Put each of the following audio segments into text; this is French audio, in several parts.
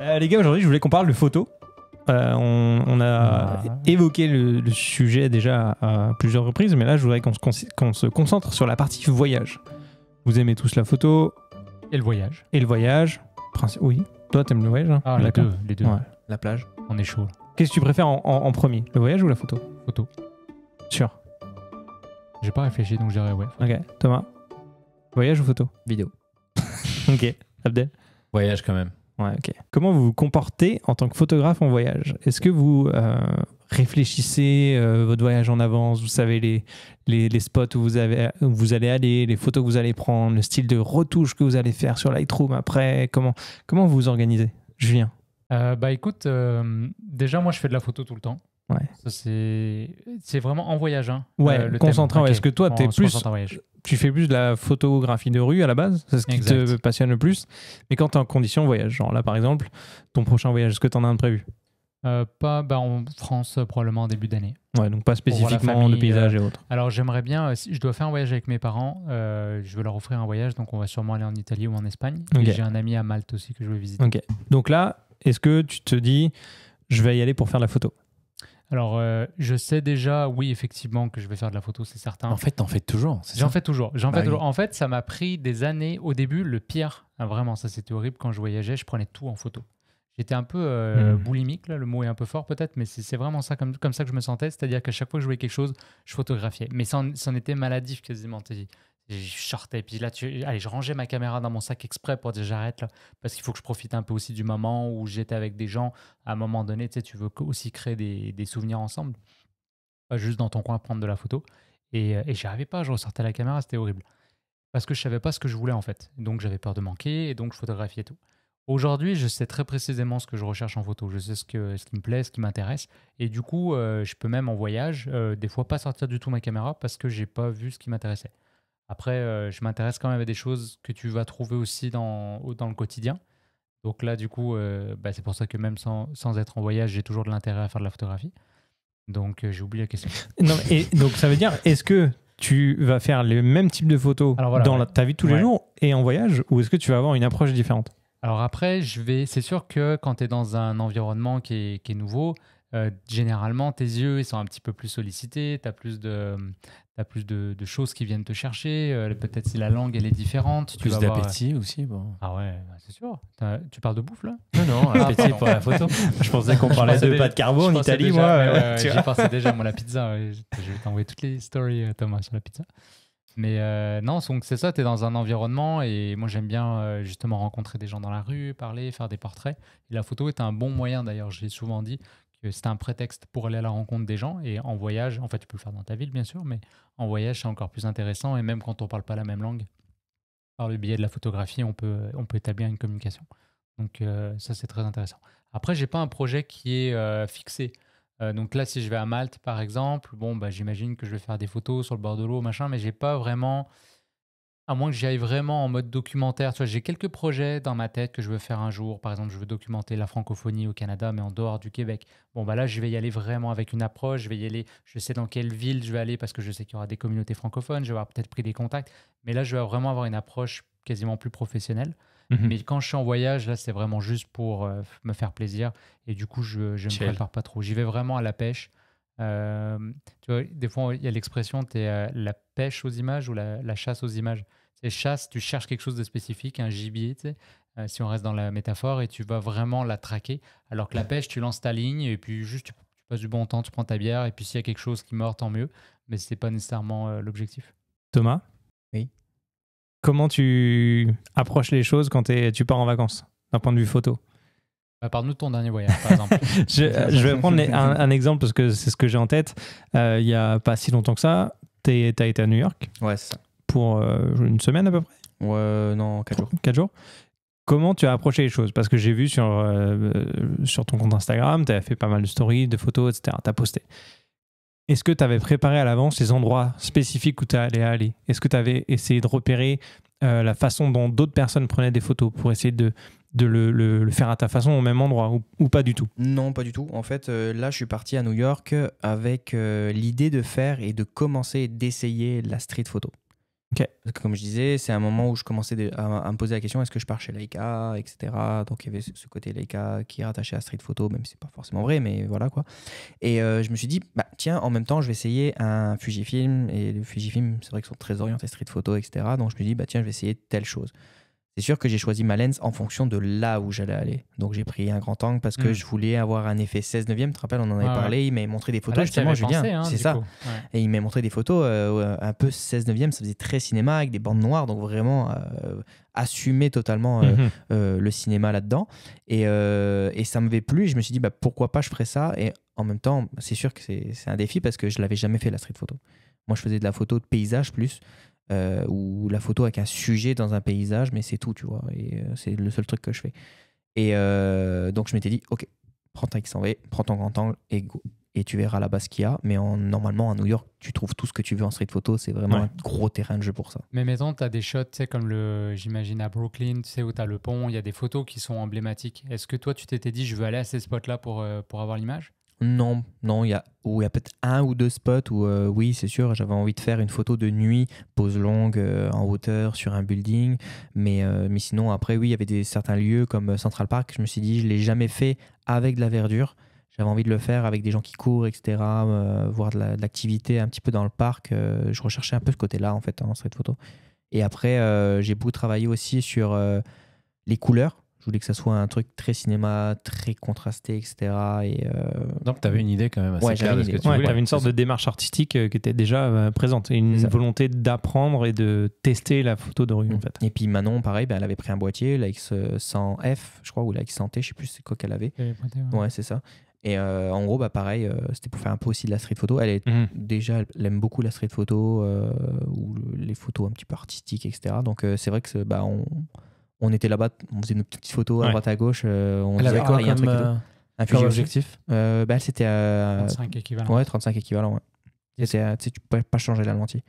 Les gars, aujourd'hui, je voulais qu'on parle de photos. On a évoqué le sujet déjà à plusieurs reprises, mais là, je voudrais qu'on se concentre sur la partie voyage. Vous aimez tous la photo Et le voyage. et le voyage. Oui. Toi, t'aimes le voyage, hein? Ah, les D'accord. deux, les deux. Ouais. La plage. On est chaud. Là. Qu'est-ce que tu préfères en premier, le voyage ou la photo? Photo. Sûr. J'ai pas réfléchi, donc je dirais ouais. Ok. Thomas, voyage ou photo? Vidéo. Ok. Abdel? Voyage quand même. Ouais, ok. Comment vous vous comportez en tant que photographe en voyage? Est-ce que vous réfléchissez votre voyage en avance? Vous savez les spots où vous allez aller, les photos que vous allez prendre, le style de retouche que vous allez faire sur Lightroom après? Comment vous vous organisez? Julien? Bah écoute, déjà moi je fais de la photo tout le temps. Ouais. Ça c'est vraiment en voyage. Hein, Ouais, le concentré. thème. Est-ce que toi, On se concentre en voyage. tu fais plus de la photographie de rue à la base? C'est ce qui te Exact. passionne le plus? Mais quand tu es en condition voyage, genre là par exemple, ton prochain voyage, est-ce que tu en as un de prévu? En France probablement en début d'année. Ouais, donc pas spécifiquement famille, de paysage et autres. Alors j'aimerais bien, si je dois faire un voyage avec mes parents, je veux leur offrir un voyage, donc on va sûrement aller en Italie ou en Espagne. Ok. Et j'ai un ami à Malte aussi que je veux visiter. Ok. Donc là, est-ce que tu te dis, je vais y aller pour faire de la photo? Alors je sais déjà, oui effectivement, que je vais faire de la photo, c'est certain. En fait, t'en fais toujours. c'est J'en ça fais toujours. Bah oui. En fait, ça m'a pris des années. Au début, le pire, vraiment, ça c'était horrible quand je voyageais, je prenais tout en photo. J'étais un peu boulimique, là, le mot est un peu fort peut-être, mais c'est vraiment ça, comme ça que je me sentais. C'est-à-dire qu'à chaque fois que je voyais quelque chose, je photographiais. Mais c'en était maladif quasiment. Je sortais, puis là, allez, je rangeais ma caméra dans mon sac exprès pour dire j'arrête là, parce qu'il faut que je profite un peu aussi du moment où j'étais avec des gens. À un moment donné, tu veux aussi créer des souvenirs ensemble, pas juste dans ton coin prendre de la photo. Et j'y arrivais pas, je ressortais la caméra, c'était horrible. Parce que je savais pas ce que je voulais en fait. Donc j'avais peur de manquer et donc je photographiais tout. Aujourd'hui, je sais très précisément ce que je recherche en photo. Je sais ce qui me plaît, ce qui m'intéresse. Et du coup, je peux même en voyage, des fois pas sortir du tout ma caméra parce que j'ai pas vu ce qui m'intéressait. Après, je m'intéresse quand même à des choses que tu vas trouver aussi dans le quotidien. Donc là, du coup, c'est pour ça que même sans être en voyage, j'ai toujours de l'intérêt à faire de la photographie. Donc j'ai oublié la question. Non, et donc ça veut dire, est-ce que tu vas faire le même type de photos Alors voilà, dans ouais. ta vie de tous les Ouais. jours et en voyage, ou est-ce que tu vas avoir une approche différente? Alors après, c'est sûr que quand tu es dans un environnement qui est nouveau, généralement, tes yeux ils sont un petit peu plus sollicités, tu as plus de choses qui viennent te chercher, peut-être si la langue elle est différente. tu Plus vas avoir- d'appétit aussi. Bon. Ah ouais, c'est sûr. Tu parles de bouffe là? Non, appétit pardon. pour la photo. Je pensais qu'on parlait pensais de déjà- pâtes carbo en Je pensais Italie, déjà, moi. mais ouais, tu j'y vois. pensais déjà, moi, la pizza. Ouais, je vais t'envoyer toutes les stories, Thomas, sur la pizza. Mais non, donc c'est ça, tu es dans un environnement et moi j'aime bien justement rencontrer des gens dans la rue, parler, faire des portraits. Et la photo est un bon moyen d'ailleurs, j'ai souvent dit que c'est un prétexte pour aller à la rencontre des gens. Et en voyage, en fait tu peux le faire dans ta ville bien sûr, mais en voyage c'est encore plus intéressant et même quand on parle pas la même langue, par le biais de la photographie, on peut établir une communication. Donc ça c'est très intéressant. Après, j'ai pas un projet qui est fixé. Donc là, si je vais à Malte, par exemple, j'imagine que je vais faire des photos sur le bord de l'eau, machin, mais j'ai pas vraiment, à moins que j'y aille vraiment en mode documentaire. Tu vois, j'ai quelques projets dans ma tête que je veux faire un jour. Par exemple, je veux documenter la francophonie au Canada, mais en dehors du Québec. Là, je vais y aller vraiment avec une approche. Je vais y aller, je sais dans quelle ville je vais aller parce que je sais qu'il y aura des communautés francophones. Je vais avoir peut-être pris des contacts. Mais là, je vais vraiment avoir une approche quasiment plus professionnelle. Mhm. Mais quand je suis en voyage, là, c'est vraiment juste pour me faire plaisir. Et du coup, je ne me Chill. prépare pas trop. J'y vais vraiment à la pêche. Tu vois, des fois, il y a l'expression, la pêche aux images ou la chasse aux images. C'est chasse, tu cherches quelque chose de spécifique, un gibier, tu sais, si on reste dans la métaphore, et tu vas vraiment la traquer. Alors que la pêche, tu lances ta ligne et puis juste tu passes du bon temps, tu prends ta bière, et puis s'il y a quelque chose qui mord, tant mieux. Mais ce n'est pas nécessairement l'objectif. Thomas? Oui. Comment tu approches les choses quand tu pars en vacances, d'un point de vue photo? Parle-nous de ton dernier voyage, par exemple. Je vais prendre un exemple parce que c'est ce que j'ai en tête. Il n'y a pas si longtemps que ça, tu as été à New York Ouais, c'est ça. pour une semaine à peu près, Ouais, non, 4 jours. 4 jours. Comment tu as approché les choses? Parce que j'ai vu sur ton compte Instagram, tu as fait pas mal de stories, de photos, etc. Tu as posté. Est-ce que tu avais préparé à l'avance les endroits spécifiques où tu allais aller? Est-ce que tu avais essayé de repérer la façon dont d'autres personnes prenaient des photos pour essayer de le faire à ta façon au même endroit ou pas du tout? Non, pas du tout. En fait, là, je suis parti à New York avec l'idée de faire et de commencer d'essayer la street photo. Ok. Parce que comme je disais, c'est un moment où je commençais à me poser la question, est-ce que je pars chez Leica, etc. Donc il y avait ce côté Leica qui est rattaché à Street Photo, même si c'est pas forcément vrai, mais voilà quoi. Et je me suis dit, bah tiens, en même temps, je vais essayer un Fujifilm. Et le Fujifilm, c'est vrai qu'ils sont très orientés Street Photo, etc. Donc je me dis, bah tiens, je vais essayer telle chose. C'est sûr que j'ai choisi ma lens en fonction de là où j'allais aller. Donc j'ai pris un grand angle parce que je voulais avoir un effet 16 neuvième. Tu te rappelles, on en avait parlé. Il m'a montré des photos, justement, Julien. C'est ça. Et il m'a montré des photos un peu 16 neuvième. Ça faisait très cinéma avec des bandes noires. Donc vraiment assumer totalement le cinéma là-dedans. Et ça m'avait plu. Je me suis dit, bah, pourquoi pas je ferais ça. Et en même temps, c'est sûr que c'est un défi parce que je l'avais jamais fait, la street photo. Moi, je faisais de la photo de paysage plus. Ou la photo avec un sujet dans un paysage, mais c'est tout, tu vois, et c'est le seul truc que je fais. Et donc je m'étais dit, ok, prends ta X100V, prends ton grand angle et go. Et tu verras là-bas ce qu'il y a. Mais normalement, à New York, tu trouves tout ce que tu veux en street photo. C'est vraiment un gros terrain de jeu pour ça. Mais mettons, tu as des shots, tu sais, comme j'imagine à Brooklyn, tu sais, où tu as le pont, il y a des photos qui sont emblématiques. Est-ce que toi, tu t'étais dit, je veux aller à ces spots-là pour avoir l'image? Non, il y a peut-être un ou deux spots où, oui, c'est sûr, j'avais envie de faire une photo de nuit, pose longue, en hauteur, sur un building. Mais sinon, après, oui, il y avait certains lieux comme Central Park. Je me suis dit, je ne l'ai jamais fait avec de la verdure. J'avais envie de le faire avec des gens qui courent, etc., voir de l'activité un petit peu dans le parc. Je recherchais un peu ce côté-là, en fait, en street photo. Et après, j'ai beaucoup travaillé aussi sur les couleurs. Je voulais que ça soit un truc très cinéma, très contrasté, etc. Donc, tu avais une idée quand même assez claire de ce que tu voulais. voulais. Tu avais une sorte de démarche artistique qui était déjà présente. Et une volonté d'apprendre et de tester la photo de rue, en fait. Et puis Manon, pareil, elle avait pris un boîtier, la X100F, je crois, ou la X100T, je sais plus c'est quoi qu'elle avait. Ouais, c'est ça. Et en gros, pareil, c'était pour faire un peu aussi de la street photo. Déjà, elle aime beaucoup la street photo ou les photos un petit peu artistiques, etc. Donc, c'est vrai que on était là-bas, on faisait nos petites photos à droite à gauche. On elle avait quoi y a un truc et tout. comme objectif Elle, c'était 35 équivalents. Ouais, 35 équivalents. Ouais. Tu ne pouvais pas changer la lentille.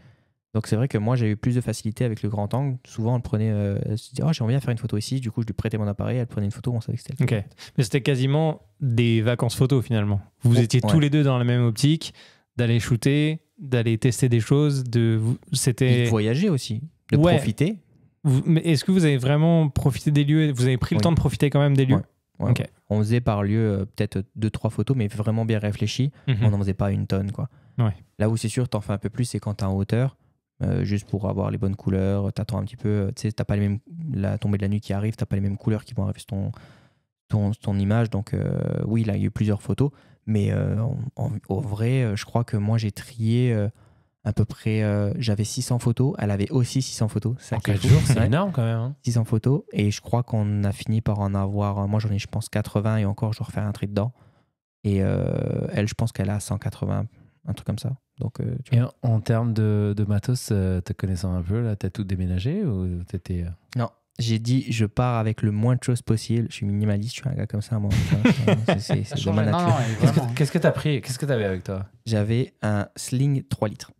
Donc, c'est vrai que moi, j'ai eu plus de facilité avec le grand angle. Souvent, elle prenait. Elle se disait, j'aimerais bien faire une photo ici. Du coup, je lui prêtais mon appareil. Elle prenait une photo. On savait que c'était elle. Ok. Mais c'était quasiment des vacances photo finalement. Vous étiez tous les deux dans la même optique, d'aller shooter, d'aller tester des choses. De voyager aussi, de profiter. Mais est-ce que vous avez vraiment profité des lieux? Vous avez pris le temps de profiter quand même des lieux? Ouais. Okay. On faisait par lieu peut-être 2-3 photos, mais vraiment bien réfléchies. On n'en faisait pas une tonne, quoi. Ouais. Là où c'est sûr, t'en fais un peu plus, c'est quand t'es en hauteur, juste pour avoir les bonnes couleurs. T'attends un petit peu, tu sais, t'as pas les mêmes, la tombée de la nuit qui arrive, t'as pas les mêmes couleurs qui vont arriver sur ton image. Donc oui, là, il y a eu plusieurs photos, mais au vrai, je crois que moi, j'ai trié à peu près, j'avais 600 photos, elle avait aussi 600 photos. En 4 jours, c'est énorme quand même. Hein. 600 photos, et je crois qu'on a fini par en avoir, moi j'en ai je pense 80, et encore je dois refaire un tri dedans. Et elle, je pense qu'elle a 180, un truc comme ça. Donc, et en termes de matos, te connaissant un peu, là, t'as tout déménagé ou t'étais... Non, j'ai dit je pars avec le moins de choses possible. Je suis minimaliste, je suis un gars comme ça, moi. C'est de ma nature. Qu'est-ce que t'as pris? Qu'est-ce que t'avais avec toi? J'avais un Sling 3 litres.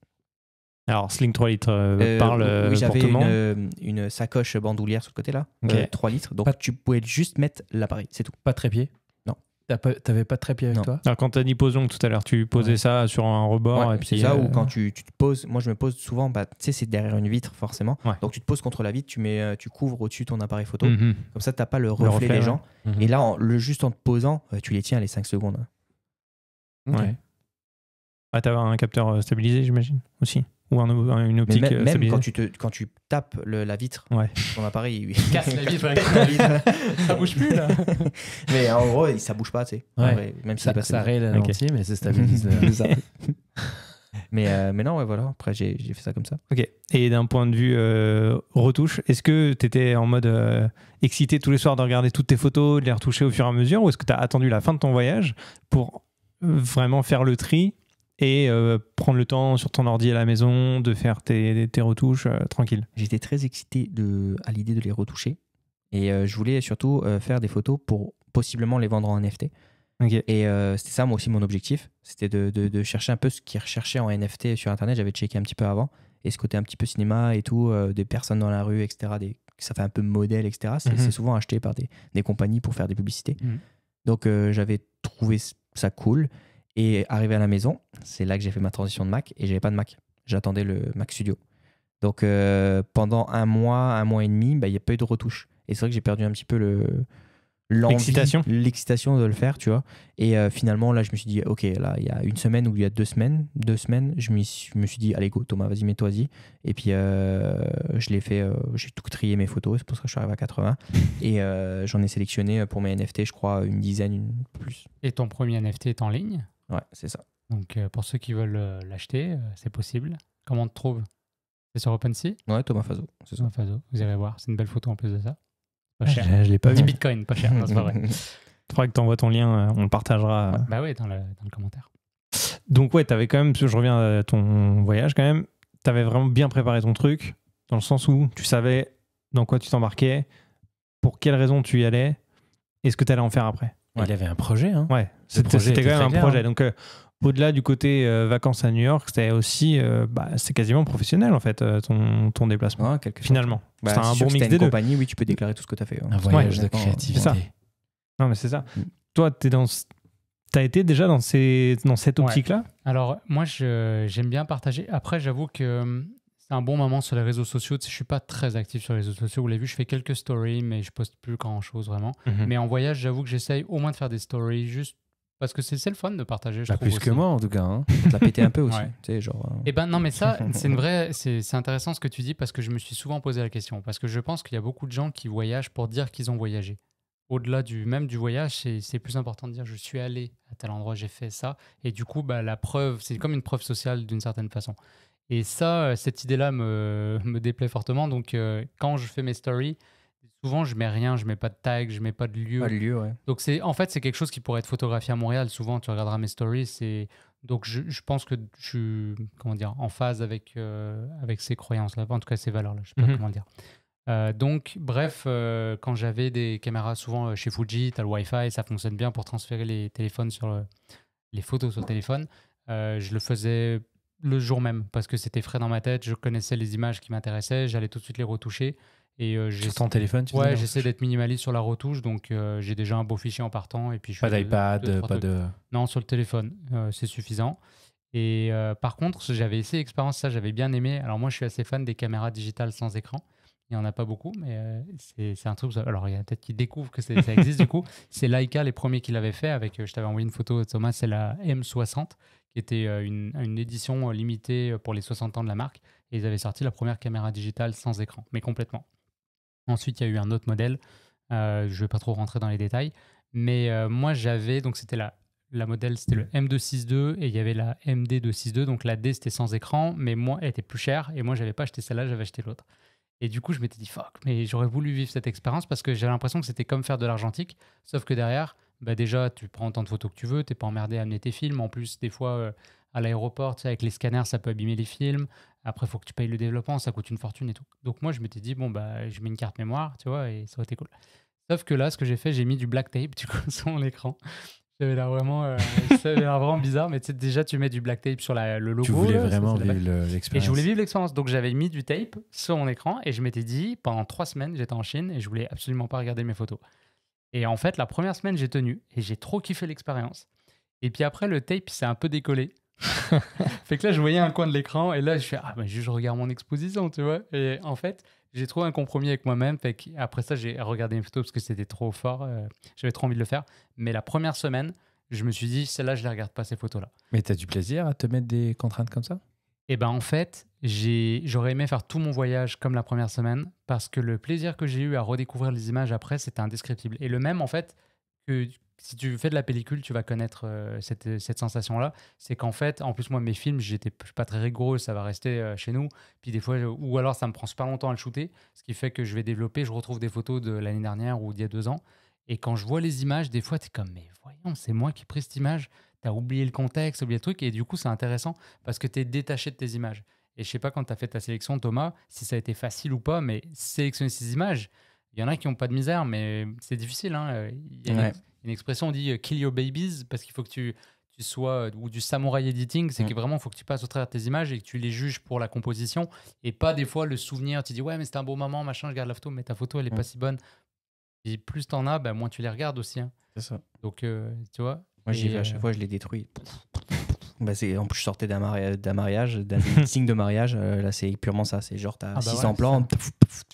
Alors, Sling 3 litres, parle oui, j'avais pour tout le monde. Une sacoche bandoulière sur le côté là, 3 litres. Donc, tu pouvais juste mettre l'appareil, c'est tout. Pas de trépied? Non. T'avais pas de trépied avec toi? Alors, quand tu as dit pose longue tout à l'heure, tu posais ça sur un rebord. Et puis, c'est ça, ou quand tu te poses, moi je me pose souvent, tu sais, c'est derrière une vitre forcément. Ouais. Donc, tu te poses contre la vitre, tu couvres au-dessus ton appareil photo. Comme ça, tu n'as pas le reflet des gens. Et là, juste en te posant, tu les tiens les 5 secondes. Ouais. Ah, tu avais un capteur stabilisé, j'imagine, aussi. Ou une optique même quand tu tapes la vitre, ton appareil il casse la vitre. Ça bouge plus là. Mais en gros, ça bouge pas, tu sais. Ouais. Même si ça raye la lentille, mais c'est stabilisé. mais non, voilà. Après, j'ai fait ça comme ça. Ok. Et d'un point de vue retouche, est-ce que tu étais en mode excité tous les soirs de regarder toutes tes photos, de les retoucher au fur et à mesure, ou est-ce que tu as attendu la fin de ton voyage pour vraiment faire le tri et prendre le temps sur ton ordi à la maison de faire tes retouches tranquille? J'étais très excité à l'idée de les retoucher, et je voulais surtout faire des photos pour possiblement les vendre en NFT. Okay. Et c'était ça moi aussi mon objectif, c'était de chercher un peu ce qu'ils recherchaient en NFT sur internet. J'avais checké un petit peu avant, et ce côté un petit peu cinéma et tout, des personnes dans la rue, etc., ça fait un peu modèle, etc. C'est souvent acheté par des compagnies pour faire des publicités. Donc j'avais trouvé ça cool. Et arrivé à la maison, c'est là que j'ai fait ma transition de Mac, et j'avais pas de Mac. J'attendais le Mac Studio. Donc pendant un mois et demi, il n'y a pas eu de retouche. Et c'est vrai que j'ai perdu un petit peu l'excitation de le faire, tu vois. Et finalement, là, je me suis dit, ok, là, il y a une semaine ou il y a 2 semaines, je me suis dit, allez, go, Thomas, vas-y, mets-toi-y. Et puis, je l'ai fait, j'ai tout trié mes photos, c'est pour ça que je suis arrivé à 80. Et j'en ai sélectionné pour mes NFT, je crois, une dizaine, plus. Et ton premier NFT est en ligne. Ouais, c'est ça. Donc, pour ceux qui veulent l'acheter, c'est possible. Comment on te trouve? C'est sur OpenSea? Ouais, Thomas Fazo, c'est ça. Thomas Fazo, vous irez voir. C'est une belle photo en plus de ça. Pas Je cher. l'ai pas 10 vu. bitcoins, pas cher. Non, c'est pas vrai. Faudra que tu envoies ton lien, on le partagera. Bah oui, dans le commentaire. Donc ouais, t'avais quand même, je reviens à ton voyage quand même, t'avais vraiment bien préparé ton truc, dans le sens où tu savais dans quoi tu t'embarquais, pour quelles raisons tu y allais, et ce que tu allais en faire après. Ouais. Il avait un projet. Hein. Ouais, c'était projet quand était même très un clair, projet. hein. Donc au-delà du côté vacances à New York, c'était aussi, c'est quasiment professionnel en fait, ton déplacement. Ouais, quelque sorte. Finalement. Bah, C'était un c'est sûr bon que si mix t'as des une deux. compagnie, oui, tu peux déclarer tout ce que tu as fait. Un voyage de honnêtement, créativité. c'est ça. Non mais c'est ça. Mm. Toi, t'as été déjà dans cette optique-là? Alors, moi, j'aime bien partager. Après, j'avoue que c'est un bon moment sur les réseaux sociaux. Tu sais, je suis pas très actif sur les réseaux sociaux. Vous l'avez vu, je fais quelques stories, mais je poste plus grand-chose vraiment. Mhm. Mais en voyage, j'avoue que j'essaye au moins de faire des stories, juste parce que c'est le fun de partager, je Bah, trouve plus que aussi. moi, en tout cas. Hein. Faut te la péter un peu aussi. Ouais. Tu sais, genre, Eh ben non, mais ça, c'est intéressant ce que tu dis parce que je me suis souvent posé la question. Parce que je pense qu'il y a beaucoup de gens qui voyagent pour dire qu'ils ont voyagé. Au-delà même du voyage, c'est plus important de dire je suis allé à tel endroit, j'ai fait ça. Et du coup, bah, la preuve, c'est comme une preuve sociale d'une certaine façon. Et ça, cette idée-là me déplaît fortement. Donc, quand je fais mes stories, souvent, je mets rien, je mets pas de tag, je mets pas de lieu. pas le lieu, ouais. Donc, en fait, c'est quelque chose qui pourrait être photographié à Montréal. Souvent, tu regarderas mes stories. Donc, je pense que je suis en phase avec ces croyances-là. En tout cas, ces valeurs-là. Je sais pas Mhm. comment le dire. Donc, bref, quand j'avais des caméras, souvent chez Fuji, tu as le Wi-Fi, ça fonctionne bien pour transférer les téléphones les photos sur le téléphone. Je le faisais le jour même parce que c'était frais dans ma tête. Je connaissais les images qui m'intéressaient, j'allais tout de suite les retoucher. Et Sur ton téléphone, tu ouais, faisais j'essaie d'être minimaliste sur la retouche, donc j'ai déjà un beau fichier en partant. Et puis je Pas fais d'iPad, deux, trois pas trucs. de. Non, sur le téléphone, c'est suffisant. Et par contre, j'avais essayé l'expérience, ça j'avais bien aimé. Alors moi, je suis assez fan des caméras digitales sans écran. Il n'y en a pas beaucoup, mais c'est un truc. Alors, il y a peut-être qui découvrent que ça existe du coup. C'est Leica, les premiers qui l'avaient fait. Je t'avais envoyé une photo, Thomas, c'est la M60, qui était une édition limitée pour les 60 ans de la marque. Et ils avaient sorti la première caméra digitale sans écran, mais complètement. Ensuite, il y a eu un autre modèle. Je ne vais pas trop rentrer dans les détails. Mais moi, j'avais. Donc, c'était la modèle, c'était le M262 et il y avait la MD262. Donc, la D, c'était sans écran, mais moi, elle était plus chère. Et moi, je n'avais pas acheté celle-là, j'avais acheté l'autre. Et du coup, je m'étais dit, fuck, mais j'aurais voulu vivre cette expérience parce que j'avais l'impression que c'était comme faire de l'argentique. Sauf que derrière, bah déjà, tu prends autant de photos que tu veux, tu n'es pas emmerdé à amener tes films. En plus, des fois, à l'aéroport, tu sais, avec les scanners, ça peut abîmer les films. Après, il faut que tu payes le développement, ça coûte une fortune et tout. Donc, moi, je m'étais dit, bon, bah, je mets une carte mémoire, tu vois, et ça aurait été cool. Sauf que là, ce que j'ai fait, j'ai mis du black tape, du coup, sur mon écran. Ça avait l'air vraiment bizarre, mais tu sais, déjà, tu mets du black tape sur le logo. Tu voulais là, vraiment c'est la vivre Et l'expérience. je voulais vivre l'expérience. Donc, j'avais mis du tape sur mon écran et je m'étais dit, pendant 3 semaines, j'étais en Chine et je voulais absolument pas regarder mes photos. Et en fait, la première semaine, j'ai tenu et j'ai trop kiffé l'expérience. Et puis après, le tape, s'est un peu décollé. Fait que là, je voyais un coin de l'écran et là, je fais, je regarde mon exposition, tu vois. Et en fait, j'ai trouvé un compromis avec moi-même. Fait qu'après ça, j'ai regardé mes photos parce que c'était trop fort. J'avais trop envie de le faire. Mais la première semaine, je me suis dit, celle-là, je ne les regarde pas, ces photos-là. Mais t'as du plaisir à te mettre des contraintes comme ça? Et ben en fait, j'aurais aimé faire tout mon voyage comme la première semaine parce que le plaisir que j'ai eu à redécouvrir les images après, c'était indescriptible. Et le même, en fait, que si tu fais de la pellicule, tu vas connaître cette sensation-là. C'est qu'en fait, en plus, moi, mes films, je suis pas très rigoureux, ça va rester chez nous. Puis des fois, ou alors ça me prend super longtemps à le shooter, ce qui fait que je vais développer, je retrouve des photos de l'année dernière ou d'il y a 2 ans. Et quand je vois les images, des fois, tu es comme, mais voyons, c'est moi qui ai pris cette image. Tu as oublié le contexte, oublié le truc. Et du coup, c'est intéressant parce que tu es détaché de tes images. Et je sais pas quand tu as fait ta sélection, Thomas, si ça a été facile ou pas, mais sélectionner ces images, il y en a qui n'ont pas de misère, mais c'est difficile. Hein. Il y a une expression, on dit kill your babies, parce qu'il faut que tu sois, ou du samouraï editing, c'est que vraiment, il faut que tu passes au travers de tes images et que tu les juges pour la composition. Et pas des fois le souvenir, tu dis, ouais, mais c'était un beau moment, machin, je garde la photo, mais ta photo, elle est pas si bonne. Et plus t'en as, moins tu les regardes aussi. Hein. C'est ça. Donc, tu vois. Moi, j'y vais à chaque fois, je les détruis. En plus, je sortais d'un mariage, d'un signe de mariage. Là, c'est purement ça. C'est genre, tu as 600 plans,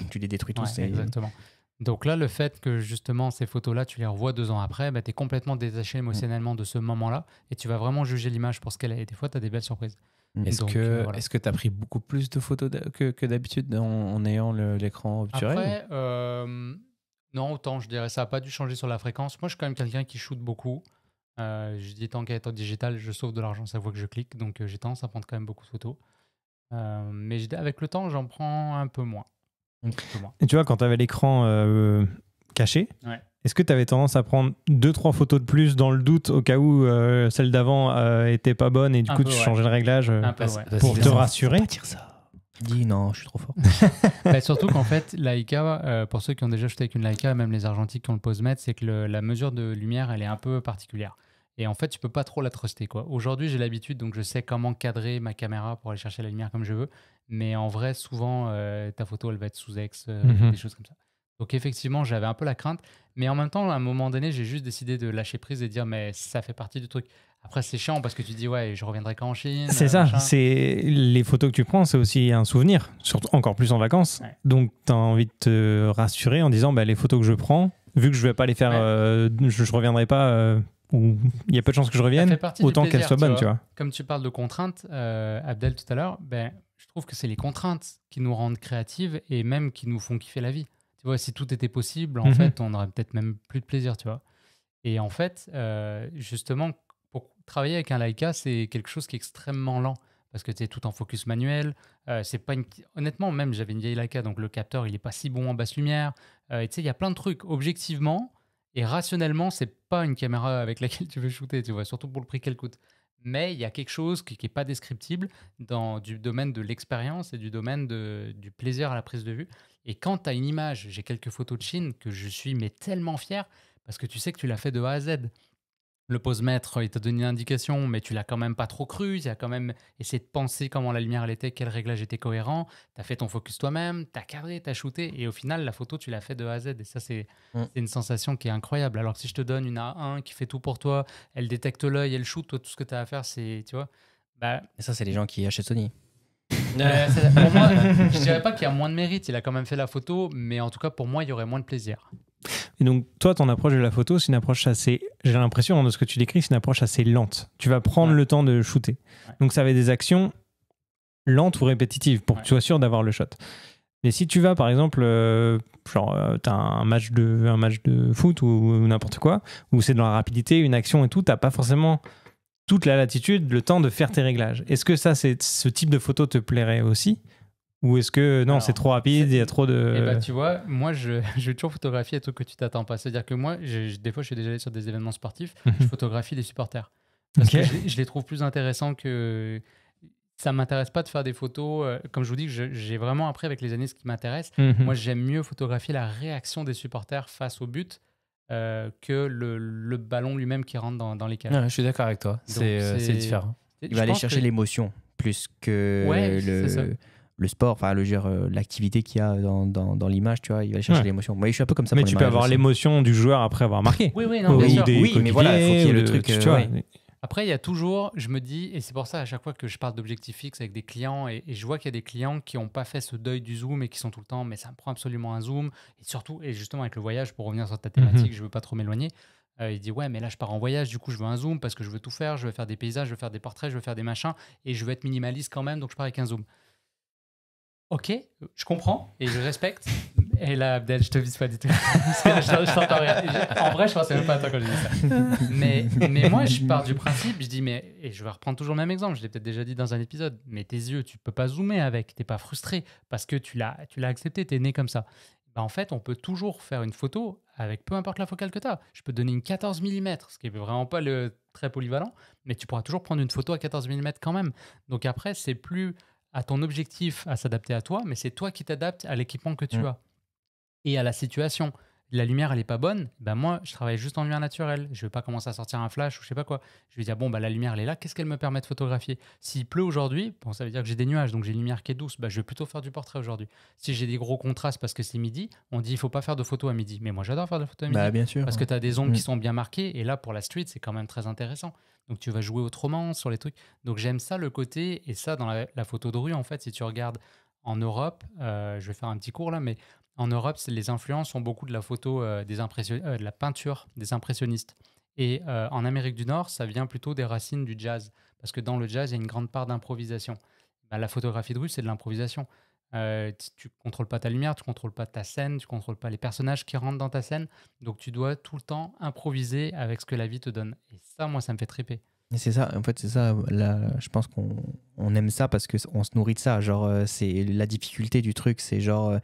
tu les détruis tous. Exactement. Donc là, le fait que justement ces photos-là, tu les revois 2 ans après, tu es complètement détaché émotionnellement de ce moment-là et tu vas vraiment juger l'image pour ce qu'elle est. Et des fois, tu as des belles surprises. Est-ce que tu as pris beaucoup plus de photos que d'habitude en ayant l'écran obturé? Après, non, autant je dirais ça n'a pas dû changer sur la fréquence. Moi, je suis quand même quelqu'un qui shoot beaucoup. Je dis tant qu'à être en digital, je sauve de l'argent, ça voit que je clique. Donc j'ai tendance à prendre quand même beaucoup de photos. Mais avec le temps, j'en prends un peu moins. Et tu vois, quand tu avais l'écran caché, est-ce que tu avais tendance à prendre 2-3 photos de plus dans le doute au cas où celle d'avant était pas bonne et du coup tu changeais le réglage pour te rassurer? Faut pas dire ça. Dis non, je suis trop fort. Surtout qu'en fait, Leica, pour ceux qui ont déjà shooté avec une Leica, même les argentiques qui ont le posemètre, c'est que la mesure de lumière, elle est un peu particulière. Et en fait, tu peux pas trop la truster, quoi. Aujourd'hui, j'ai l'habitude, donc je sais comment cadrer ma caméra pour aller chercher la lumière comme je veux. Mais en vrai, souvent, ta photo, elle va être sous ex, des choses comme ça. Donc effectivement, j'avais un peu la crainte. Mais en même temps, à un moment donné, j'ai juste décidé de lâcher prise et de dire, mais ça fait partie du truc. Après, c'est chiant parce que tu dis, ouais, je reviendrai quand en Chine. C'est ça, les photos que tu prends, c'est aussi un souvenir, surtout encore plus en vacances. Ouais. Donc, tu as envie de te rassurer en disant, les photos que je prends, vu que je ne vais pas les faire, je ne reviendrai pas, ou il y a peu de chances que je revienne, autant qu'elles soient bonnes. Tu vois. Comme tu parles de contraintes, Abdel, tout à l'heure, je trouve que c'est les contraintes qui nous rendent créatives et même qui nous font kiffer la vie. Tu vois, si tout était possible, en fait, on n'aurait peut-être même plus de plaisir, tu vois. Et en fait, justement, pour travailler avec un Leica, c'est quelque chose qui est extrêmement lent parce que tu es tout en focus manuel. C'est pas honnêtement, même j'avais une vieille Leica, donc le capteur, il est pas si bon en basse lumière. Tu sais, il y a plein de trucs. Objectivement et rationnellement, c'est pas une caméra avec laquelle tu veux shooter, tu vois, surtout pour le prix qu'elle coûte. Mais il y a quelque chose qui n'est pas descriptible du domaine de l'expérience et du domaine du plaisir à la prise de vue. Et quand tu as une image, j'ai quelques photos de Chine que je suis tellement fier parce que tu sais que tu l'as fait de A à Z. Le posemètre, il t'a donné une indication, mais tu l'as quand même pas trop cru. Il a quand même essayé de penser comment la lumière elle était, quel réglage était cohérent. Tu as fait ton focus toi-même, tu as cadré, tu as shooté. Et au final, la photo, tu l'as fait de A à Z. Et ça, c'est une sensation qui est incroyable. Alors que si je te donne une A1 qui fait tout pour toi, elle détecte l'œil, elle shoot, toi, tout ce que tu as à faire, c'est, tu vois. Et ça, c'est les gens qui achètent Sony. Pour moi, je dirais pas qu'il y a moins de mérite. Il a quand même fait la photo, mais en tout cas, pour moi, il y aurait moins de plaisir. Et donc, toi, ton approche de la photo, c'est une approche assez... J'ai l'impression, de ce que tu décris, c'est une approche assez lente. Tu vas prendre le temps de shooter. Donc, ça va être des actions lentes ou répétitives pour que tu sois sûr d'avoir le shot. Mais si tu vas, par exemple, tu as un match de foot ou n'importe quoi, où c'est dans la rapidité, une action et tout, tu n'as pas forcément toute la latitude, le temps de faire tes réglages. Est-ce que ce type de photo te plairait aussi ? Ou est-ce que non, c'est trop rapide, il y a trop de... tu vois, moi, je vais toujours photographier des trucs que tu t'attends pas. C'est-à-dire que moi, des fois, je suis déjà allé sur des événements sportifs, je photographie les supporters. Parce que je les trouve plus intéressants que... Ça ne m'intéresse pas de faire des photos. Comme je vous dis, j'ai vraiment appris avec les années ce qui m'intéresse. Moi, j'aime mieux photographier la réaction des supporters face au but que le ballon lui-même qui rentre dans les cages. Je suis d'accord avec toi. C'est différent. Il va aller chercher l'émotion plus que le sport, enfin l'activité qu'il y a dans l'image, tu vois, il va aller chercher l'émotion. Moi, je suis un peu comme ça. Mais tu peux avoir l'émotion du joueur après avoir marqué. Oui, non, bien sûr. Oui, mais voilà, il faut qu'il y ait le truc. Tu vois. Après, il y a toujours, je me dis, et c'est pour ça à chaque fois que je parle d'objectifs fixes avec des clients, et je vois qu'il y a des clients qui n'ont pas fait ce deuil du zoom et qui sont tout le temps, mais ça me prend absolument un zoom. Et surtout, et justement avec le voyage, pour revenir sur ta thématique, je ne veux pas trop m'éloigner. Il dit, ouais, mais là, je pars en voyage, du coup, je veux un zoom parce que je veux tout faire, je veux faire des paysages, je veux faire des portraits, je veux faire des machins, et je veux être minimaliste quand même, donc je pars avec un zoom. Ok, je comprends et je respecte. Et là, Abdel, je te vise pas du tout. je t'entends rien. En vrai, je pensais même pas à toi quand je dis ça. Mais moi, je pars du principe, je dis, et je vais reprendre toujours le même exemple, je l'ai peut-être déjà dit dans un épisode, mais tes yeux, tu peux pas zoomer avec, t'es pas frustré parce que tu l'as accepté, t'es né comme ça. En fait, on peut toujours faire une photo avec peu importe la focale que tu as. Je peux te donner une 14 mm, ce qui est vraiment pas le très polyvalent, mais tu pourras toujours prendre une photo à 14 mm quand même. Donc après, c'est plus à ton objectif à s'adapter à toi, mais c'est toi qui t'adaptes à l'équipement que tu as et à la situation. la lumière elle est pas bonne, ben moi je travaille juste en lumière naturelle. Je vais pas commencer à sortir un flash ou je sais pas quoi. Je vais dire bon bah la lumière elle est là, qu'est-ce qu'elle me permet de photographier? S'il pleut aujourd'hui, bon ça veut dire que j'ai des nuages donc j'ai une lumière qui est douce, bah je vais plutôt faire du portrait aujourd'hui. Si j'ai des gros contrastes parce que c'est midi, on dit il faut pas faire de photos à midi. Mais moi j'adore faire de photos à midi Bah, bien sûr. parce que tu as des ombres Mm. qui sont bien marquées et là pour la street c'est quand même très intéressant. Donc tu vas jouer autrement sur les trucs. Donc j'aime ça le côté et ça dans la photo de rue en fait si tu regardes en Europe, je vais faire un petit cours là, mais en Europe, les influences ont beaucoup de la photo, de la peinture des impressionnistes. Et en Amérique du Nord, ça vient plutôt des racines du jazz. Parce que dans le jazz, il y a une grande part d'improvisation. Bah, la photographie de rue, c'est de l'improvisation. Tu ne contrôles pas ta lumière, tu ne contrôles pas ta scène, tu ne contrôles pas les personnages qui rentrent dans ta scène. Donc tu dois tout le temps improviser avec ce que la vie te donne. Et ça, moi, ça me fait triper. Et c'est ça, en fait, c'est ça. Là, je pense qu'on aime ça parce qu'on se nourrit de ça. Genre, c'est la difficulté du truc, c'est genre,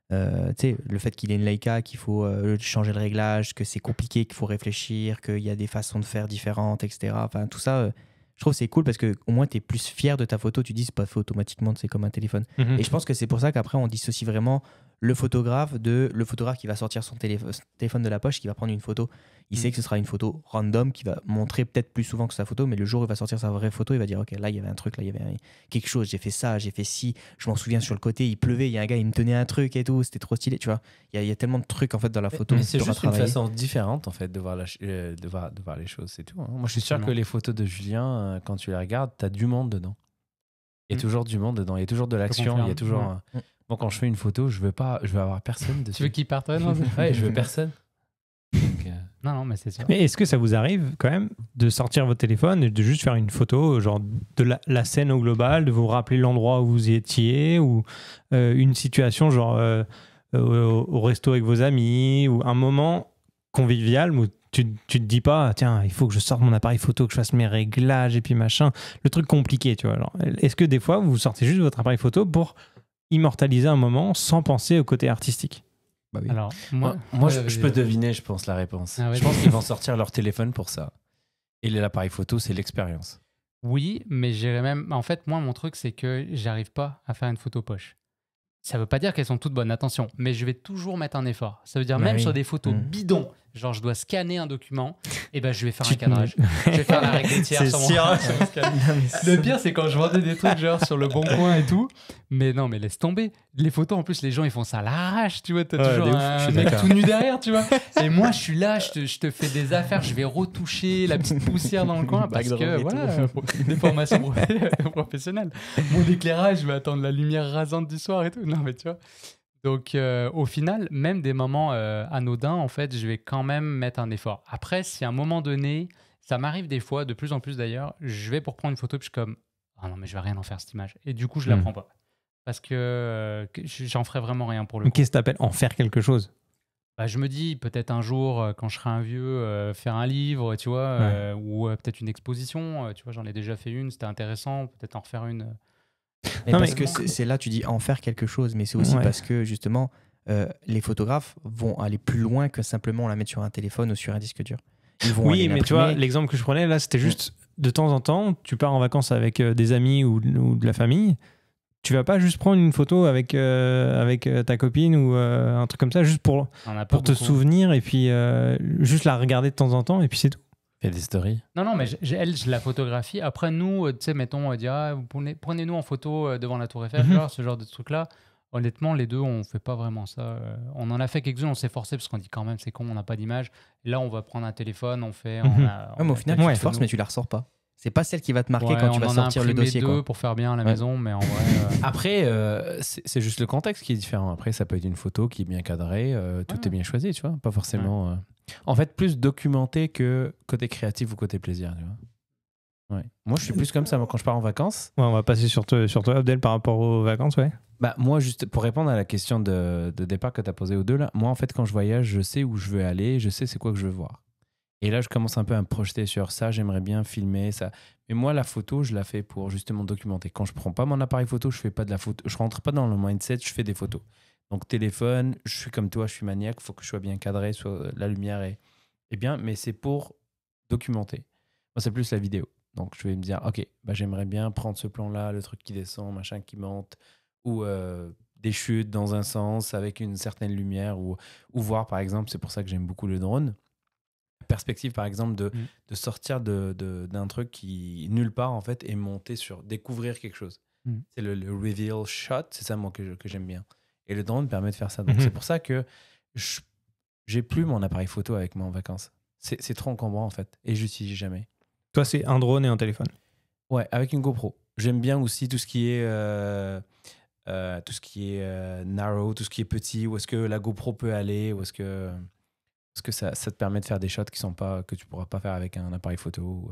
tu sais, le fait qu'il ait une Leica, qu'il faut changer le réglage, que c'est compliqué, qu'il faut réfléchir, qu'il y a des façons de faire différentes, etc. Enfin, tout ça, je trouve que c'est cool parce qu'au moins, tu es plus fier de ta photo. Tu dis, c'est pas fait automatiquement, c'est comme un téléphone. Mhm. Et je pense que c'est pour ça qu'après, on dissocie vraiment le photographe qui va sortir son téléphone de la poche, qui va prendre une photo. Il sait que ce sera une photo random qui va montrer peut-être plus souvent que sa photo, mais le jour où il va sortir sa vraie photo, il va dire ok, là il y avait un truc, là il y avait quelque chose, j'ai fait ça, j'ai fait ci, je m'en souviens sur le côté, il pleuvait, il y a un gars, il me tenait un truc et tout, c'était trop stylé, tu vois. Il y a tellement de trucs en fait dans la photo. Mais que c'est tu auras juste une travaillé. façon différente en fait de voir, de voir les choses, c'est tout. Hein. Moi je suis sûr que les photos de Julien, quand tu les regardes, t'as du monde dedans. Il y a toujours du monde dedans, il y a toujours de l'action, il y a toujours. Ouais. Bon, quand je fais une photo, je veux avoir personne dessus. Tu veux qu'il parte? Non, Ouais, je veux personne. Donc, non, mais c'est sûr. Mais est-ce que ça vous arrive quand même de sortir votre téléphone et de juste faire une photo, genre de la scène au global, de vous rappeler l'endroit où vous étiez ou une situation genre au resto avec vos amis ou un moment convivial où tu te dis pas tiens il faut que je sorte mon appareil photo, que je fasse mes réglages et puis machin, le truc compliqué, tu vois. Alors, est-ce que des fois vous sortez juste votre appareil photo pour immortaliser un moment sans penser au côté artistique? Bah oui. Alors, moi, je peux deviner, je pense, la réponse. Ah ouais, je pense qu'ils vont sortir leur téléphone pour ça. Et l'appareil photo, c'est l'expérience. Oui, mais j'irais même. En fait, moi, mon truc, c'est que j'arrive pas à faire une photo poche. Ça veut pas dire qu'elles sont toutes bonnes, attention, mais je vais toujours mettre un effort. Ça veut dire Bah même oui. sur des photos Mm. bidons, genre je dois scanner un document, et ben je vais faire Tu un te cadrage. Je vais faire la règle des tiers C'est sur mon sûr. Le pire, c'est quand je vendais des trucs genre sur le bon coin et tout. Mais non, mais laisse tomber. Les photos, en plus, les gens, ils font ça à l'arrache, tu vois. T'as Ouais, toujours de ouf, je un suis mec d'accord. tout nu derrière, tu vois. Et moi, je suis là, je te fais des affaires, je vais retoucher la petite poussière dans le coin parce Backdrop que, et voilà, des formations professionnelles. Mon éclairage, je vais attendre la lumière rasante du soir et tout. Non, mais tu vois. Donc, au final, même des moments anodins, en fait, je vais quand même mettre un effort. Après, si à un moment donné, ça m'arrive des fois, de plus en plus d'ailleurs, je vais pour prendre une photo, puis je suis comme, ah non, mais je vais rien en faire cette image. Et du coup, je la prends pas. Parce que j'en ferai vraiment rien pour le coup. Qu'est-ce que t'appelles en faire quelque chose? Bah, je me dis, peut-être un jour, quand je serai un vieux, faire un livre, tu vois, ou peut-être une exposition. Tu vois, j'en ai déjà fait une, c'était intéressant. Peut-être en refaire une. Mais Non, parce mais- que c'est là, tu dis en faire quelque chose, mais c'est aussi Ouais. parce que justement, les photographes vont aller plus loin que simplement la mettre sur un téléphone ou sur un disque dur. Ils vont Oui, aller mais tu vois, l'imprimer. l'exemple que je prenais là, c'était juste de temps en temps, tu pars en vacances avec des amis ou de la famille. Tu vas pas juste prendre une photo avec ta copine ou un truc comme ça, juste pour On en a pas te beaucoup. souvenir et puis juste la regarder de temps en temps et puis c'est tout. Il y a des stories. Non, mais elle, je la photographie. Après, nous, tu sais, mettons, dire, ah, prenez-nous en photo devant la Tour Eiffel, genre, ce genre de truc-là. Honnêtement, les deux, on fait pas vraiment ça. On en a fait quelques-uns, on s'est forcé parce qu'on dit quand même, c'est con, on n'a pas d'image. Là, on va prendre un téléphone, on fait. Mhm. Ouais, mais au final, tu te forces, mais tu la ressors pas. C'est pas celle qui va te marquer quand tu vas sortir le dossier. deux Quoi. pour faire bien à la Ouais. maison, mais en vrai. Après, c'est juste le contexte qui est différent. Après, ça peut être une photo qui est bien cadrée, tout Ouais. est bien choisi, tu vois. Pas forcément. En fait, plus documenté que côté créatif ou côté plaisir, tu vois. Ouais. Moi, je suis plus comme ça. Moi, quand je pars en vacances, Ouais, on va passer sur toi, Abdel, par rapport aux vacances, ouais. bah, moi, juste pour répondre à la question de départ que tu as posée aux deux, là, moi, en fait, quand je voyage, je sais où je veux aller, je sais c'est quoi que je veux voir. Et là, je commence un peu à me projeter sur ça, j'aimerais bien filmer ça. Mais moi, la photo, je la fais pour justement documenter. Quand je prends pas mon appareil photo, je fais pas de la photo. Je rentre pas dans le mindset, je fais des photos. Donc, téléphone, je suis comme toi, je suis maniaque, il faut que je sois bien cadré, soit la lumière est bien, mais c'est pour documenter. Moi, c'est plus la vidéo. Donc, je vais me dire, OK, bah, j'aimerais bien prendre ce plan-là, le truc qui descend, machin qui monte, ou des chutes dans un sens avec une certaine lumière ou voir, par exemple, c'est pour ça que j'aime beaucoup le drone. Perspective, par exemple, de sortir d'un truc qui, nulle part, en fait, et monter découvrir quelque chose. C'est le reveal shot, c'est ça, moi, que j'aime bien. Et le drone permet de faire ça. Donc, c'est pour ça que j'ai plus mon appareil photo avec moi en vacances. C'est trop encombrant, en fait, et j'utilise jamais. Toi, c'est un drone et un téléphone. Ouais, avec une GoPro. J'aime bien aussi tout ce qui est narrow, tout ce qui est petit, où est-ce que la GoPro peut aller, où est-ce que ça te permet de faire des shots que tu pourras pas faire avec un appareil photo.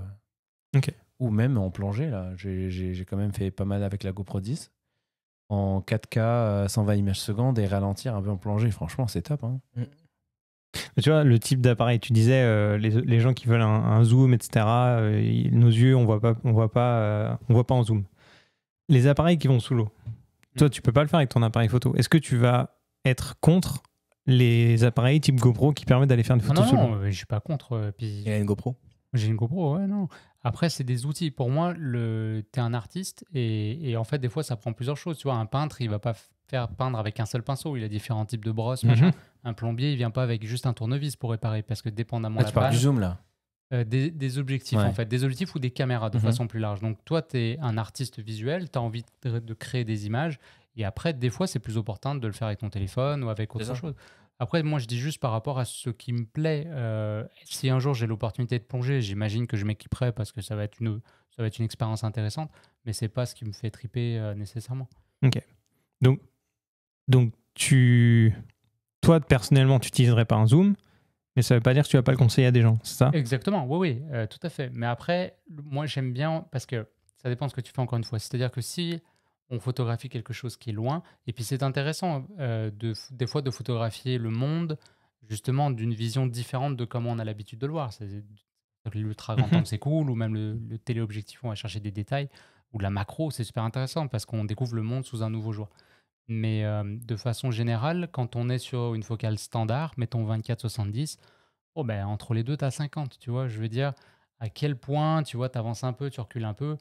Ou même en plongée, là. J'ai quand même fait pas mal avec la GoPro 10. En 4K, 120 images secondes et ralentir un peu en plongée. Franchement, c'est top. Hein. Tu vois, le type d'appareil, tu disais, les gens qui veulent un zoom, etc., nos yeux, on voit pas en zoom. Les appareils qui vont sous l'eau, toi, tu peux pas le faire avec ton appareil photo. Est-ce que tu vas être contre les appareils type GoPro qui permettent d'aller faire des photos sous l'eau? Non, je suis pas contre. Puis... Il y a une GoPro. J'ai une GoPro, ouais, non. Après, c'est des outils. Pour moi, t'es un artiste et en fait, des fois, ça prend plusieurs choses. Tu vois, un peintre, il va pas faire peindre avec un seul pinceau. Il a différents types de brosses, machin. Un plombier, il vient pas avec juste un tournevis pour réparer parce que dépendamment de la tu parles du zoom, là. Des objectifs, en fait. Des objectifs ou des caméras de façon plus large. Donc, toi, tu es un artiste visuel, tu as envie de créer des images. Et après, des fois, c'est plus opportun de le faire avec ton téléphone ou avec autre chose. Après, moi, je dis juste par rapport à ce qui me plaît. Si un jour j'ai l'opportunité de plonger, j'imagine que je m'équiperai parce que ça va être une expérience intéressante. Mais c'est pas ce qui me fait triper nécessairement. Ok. Donc toi, personnellement, tu n'utiliserais pas un zoom, mais ça ne veut pas dire que tu ne vas pas le conseiller à des gens, c'est ça? Exactement, oui, tout à fait. Mais après, moi, j'aime bien parce que ça dépend de ce que tu fais encore une fois. C'est-à-dire que si on photographie quelque chose qui est loin, et puis c'est intéressant des fois de photographier le monde justement d'une vision différente de comment on a l'habitude de le voir. L'ultra grand angle, c'est cool, ou même le téléobjectif, on va chercher des détails, ou la macro, c'est super intéressant parce qu'on découvre le monde sous un nouveau jour. Mais de façon générale, quand on est sur une focale standard, mettons 24-70, entre les deux, tu as 50, tu vois. Je veux dire, à quel point, tu vois, tu avances un peu, tu recules un peu,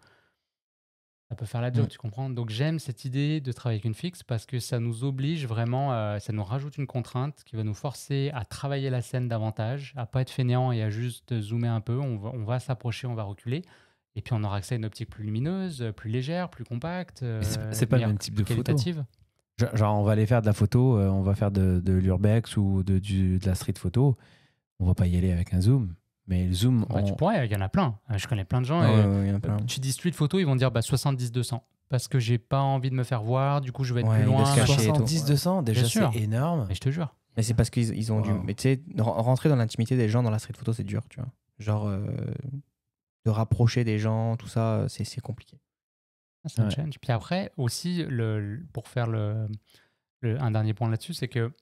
ça peut faire la job, tu comprends? Donc j'aime cette idée de travailler avec une fixe parce que ça nous oblige vraiment, ça nous rajoute une contrainte qui va nous forcer à travailler la scène davantage, à pas être fainéant et à juste zoomer un peu. On va s'approcher, on va reculer. Et puis on aura accès à une optique plus lumineuse, plus légère, plus compacte. C'est pas le même type de photo. Genre, on va aller faire de la photo, on va faire de l'urbex ou de la street photo. On va pas y aller avec un zoom. Mais le zoom... Tu pourrais, il y en a plein. Je connais plein de gens. Il y en a plein. Tu dis street photo, ils vont dire 70-200. Parce que j'ai pas envie de me faire voir, du coup je vais être plus loin. 70-200, déjà c'est énorme. Mais je te jure. Mais c'est parce qu'ils ont dû... Mais tu sais, rentrer dans l'intimité des gens dans la street photo, c'est dur, tu vois. Genre, de rapprocher des gens, tout ça, c'est compliqué. C'est un challenge. Puis après, aussi, pour faire un dernier point là-dessus, c'est que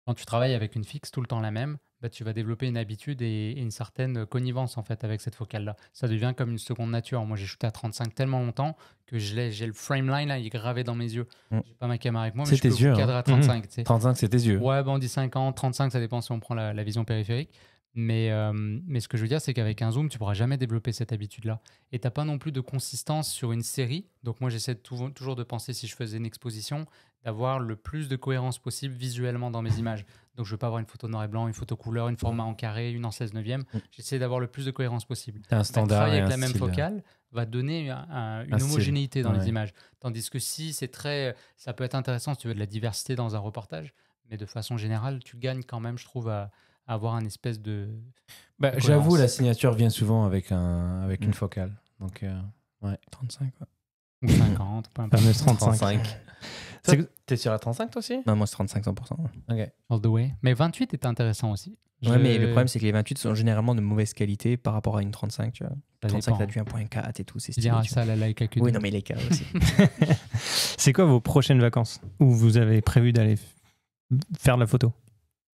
quand tu travailles avec une fixe tout le temps la même, tu vas développer une habitude et une certaine connivence en fait avec cette focale-là. Ça devient comme une seconde nature. Moi, j'ai shooté à 35 tellement longtemps que j'ai le frame line là, il est gravé dans mes yeux. J'ai pas ma caméra avec moi, mais je peux vous cadrer à 35. 35, c'est tes yeux. Ouais, on dit 50, 35, ça dépend si on prend la vision périphérique. Mais ce que je veux dire, c'est qu'avec un zoom, tu pourras jamais développer cette habitude-là. Et tu n'as pas non plus de consistance sur une série. Donc moi, j'essaie toujours de penser, si je faisais une exposition, d'avoir le plus de cohérence possible visuellement dans mes images. Donc je ne veux pas avoir une photo noir et blanc, une photo couleur, une format en carré, une en 16/9. J'essaie d'avoir le plus de cohérence possible. Un standard travailler avec la style. même focale va donner une homogénéité dans les images. Tandis que si ça peut être intéressant si tu veux de la diversité dans un reportage, mais de façon générale, tu gagnes quand même, je trouve, à avoir un espèce de j'avoue, la signature vient souvent avec une focale. Donc, 35, quoi. Ou 50, peu importe. 35. T'es sur la 35 toi aussi? Non, moi, c'est 35, 100%. Ok. All the way. Mais 28 est intéressant aussi. Ouais, mais le problème, c'est que les 28 sont généralement de mauvaise qualité par rapport à une 35, tu vois. Ça 35, dépend. t'as du 1.4 et tout, c'est Tu stylé. diras tu ça à la Leica Q2. Oui, non, mais les cas aussi. C'est quoi vos prochaines vacances où vous avez prévu d'aller faire de la photo?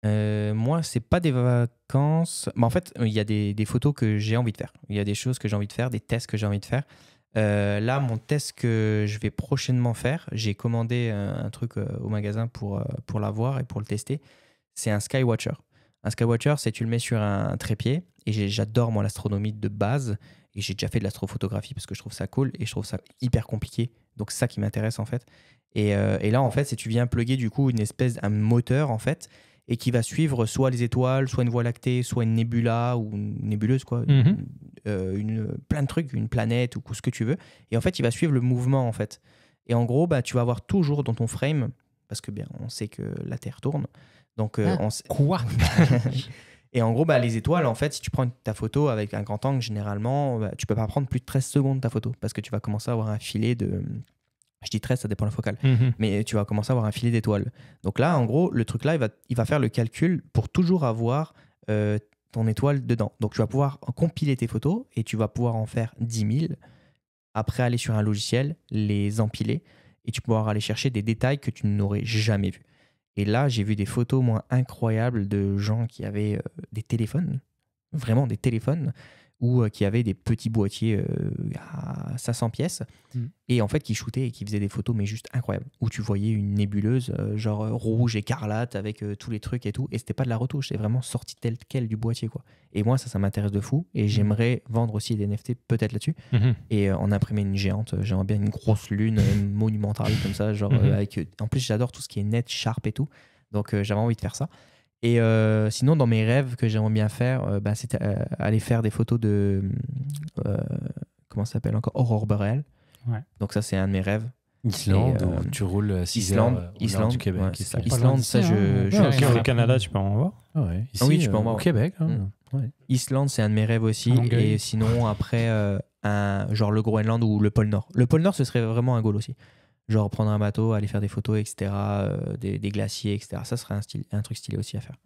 Moi, c'est pas des vacances. Mais en fait, il y a des photos que j'ai envie de faire. Il y a des choses que j'ai envie de faire, des tests que j'ai envie de faire. Là, mon test que je vais prochainement faire, j'ai commandé un truc au magasin pour l'avoir et pour le tester. C'est un Skywatcher. Un Skywatcher, c'est tu le mets sur un trépied. Et j'adore, moi, l'astronomie de base. Et j'ai déjà fait de l'astrophotographie parce que je trouve ça cool et je trouve ça hyper compliqué. Donc, c'est ça qui m'intéresse, en fait. Et là, en fait, c'est tu viens plugger du coup un moteur, en fait, et qui va suivre soit les étoiles, soit une voie lactée, soit une nébula ou une nébuleuse, quoi. Plein de trucs, une planète ou ce que tu veux. Et en fait, il va suivre le mouvement, en fait. Et en gros, tu vas avoir toujours dans ton frame, parce que bien, on sait que la Terre tourne. Donc, Quoi? Et en gros, les étoiles, en fait, si tu prends ta photo avec un grand angle, généralement, tu peux pas prendre plus de 13 secondes ta photo, parce que tu vas commencer à avoir un filet de... Je dis 13, ça dépend de la focale. Mais tu vas commencer à avoir un filet d'étoiles. Donc là, en gros, le truc là, il va faire le calcul pour toujours avoir ton étoile dedans. Donc tu vas pouvoir compiler tes photos et tu vas pouvoir en faire 10 000. Après, aller sur un logiciel, les empiler et tu pourras aller chercher des détails que tu n'aurais jamais vus. Et là, j'ai vu des photos, moi, incroyables de gens qui avaient des téléphones, vraiment des téléphones, ou qui avaient des petits boîtiers à 500 pièces, et en fait qui shootaient et qui faisaient des photos, mais juste incroyables, où tu voyais une nébuleuse, genre rouge, écarlate, avec tous les trucs et tout, et c'était pas de la retouche, c'est vraiment sorti tel quel du boîtier, quoi. Et moi, ça m'intéresse de fou, et j'aimerais vendre aussi des NFT peut-être là-dessus, et en imprimer une géante. J'aimerais bien une grosse lune monumentale, comme ça, genre avec... En plus, j'adore tout ce qui est net, sharp et tout, donc j'avais envie de faire ça. Et sinon, dans mes rêves que j'aimerais bien faire, c'est aller faire des photos de... comment ça s'appelle encore? Aurore boréale. Ouais. Donc ça, c'est un de mes rêves. Islande, où tu roules 6 heures au nord du Québec. Ouais, c'est ça. Islande, ça, Au Canada, tu peux en voir. Ici, oui, tu peux en voir. Au Québec. Islande, c'est un de mes rêves aussi. Et sinon, après, genre le Groenland ou le pôle Nord. Le pôle Nord, ce serait vraiment un goal aussi. Genre prendre un bateau, aller faire des photos, etc. Des glaciers, etc. Ça serait un truc stylé aussi à faire.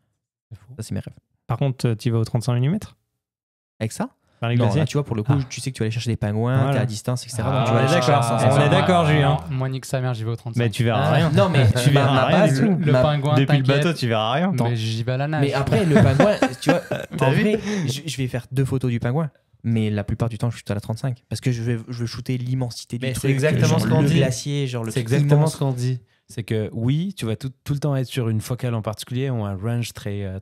Ça, c'est mes rêves. Par contre, tu vas au 35 mm Avec ça? Par les Non, glaciers là, tu vois, pour le coup, tu sais que tu vas aller chercher des pingouins, Voilà. t'es à distance, etc. Ah, donc tu vas aller chercher à 500. on est d'accord, Julien. Moi, nique sa mère, j'y vais au 35. Mais tu verras rien. Non, mais Tu verras ma rien base, du tout. Le pingouin, Depuis le t'inquiète. bateau, tu verras rien. Mais j'y vais à la nage. Mais après, le pingouin, tu vois, T'as en vu vrai, je vais faire 2 photos du pingouin. Mais la plupart du temps, je shoot à la 35. Parce que je veux shooter l'immensité du Mais truc. c'est exactement genre ce qu'on le dit. glacier, genre le C'est truc exactement immense. ce qu'on dit. C'est que oui, tu vas tout le temps être sur une focale en particulier ou un range très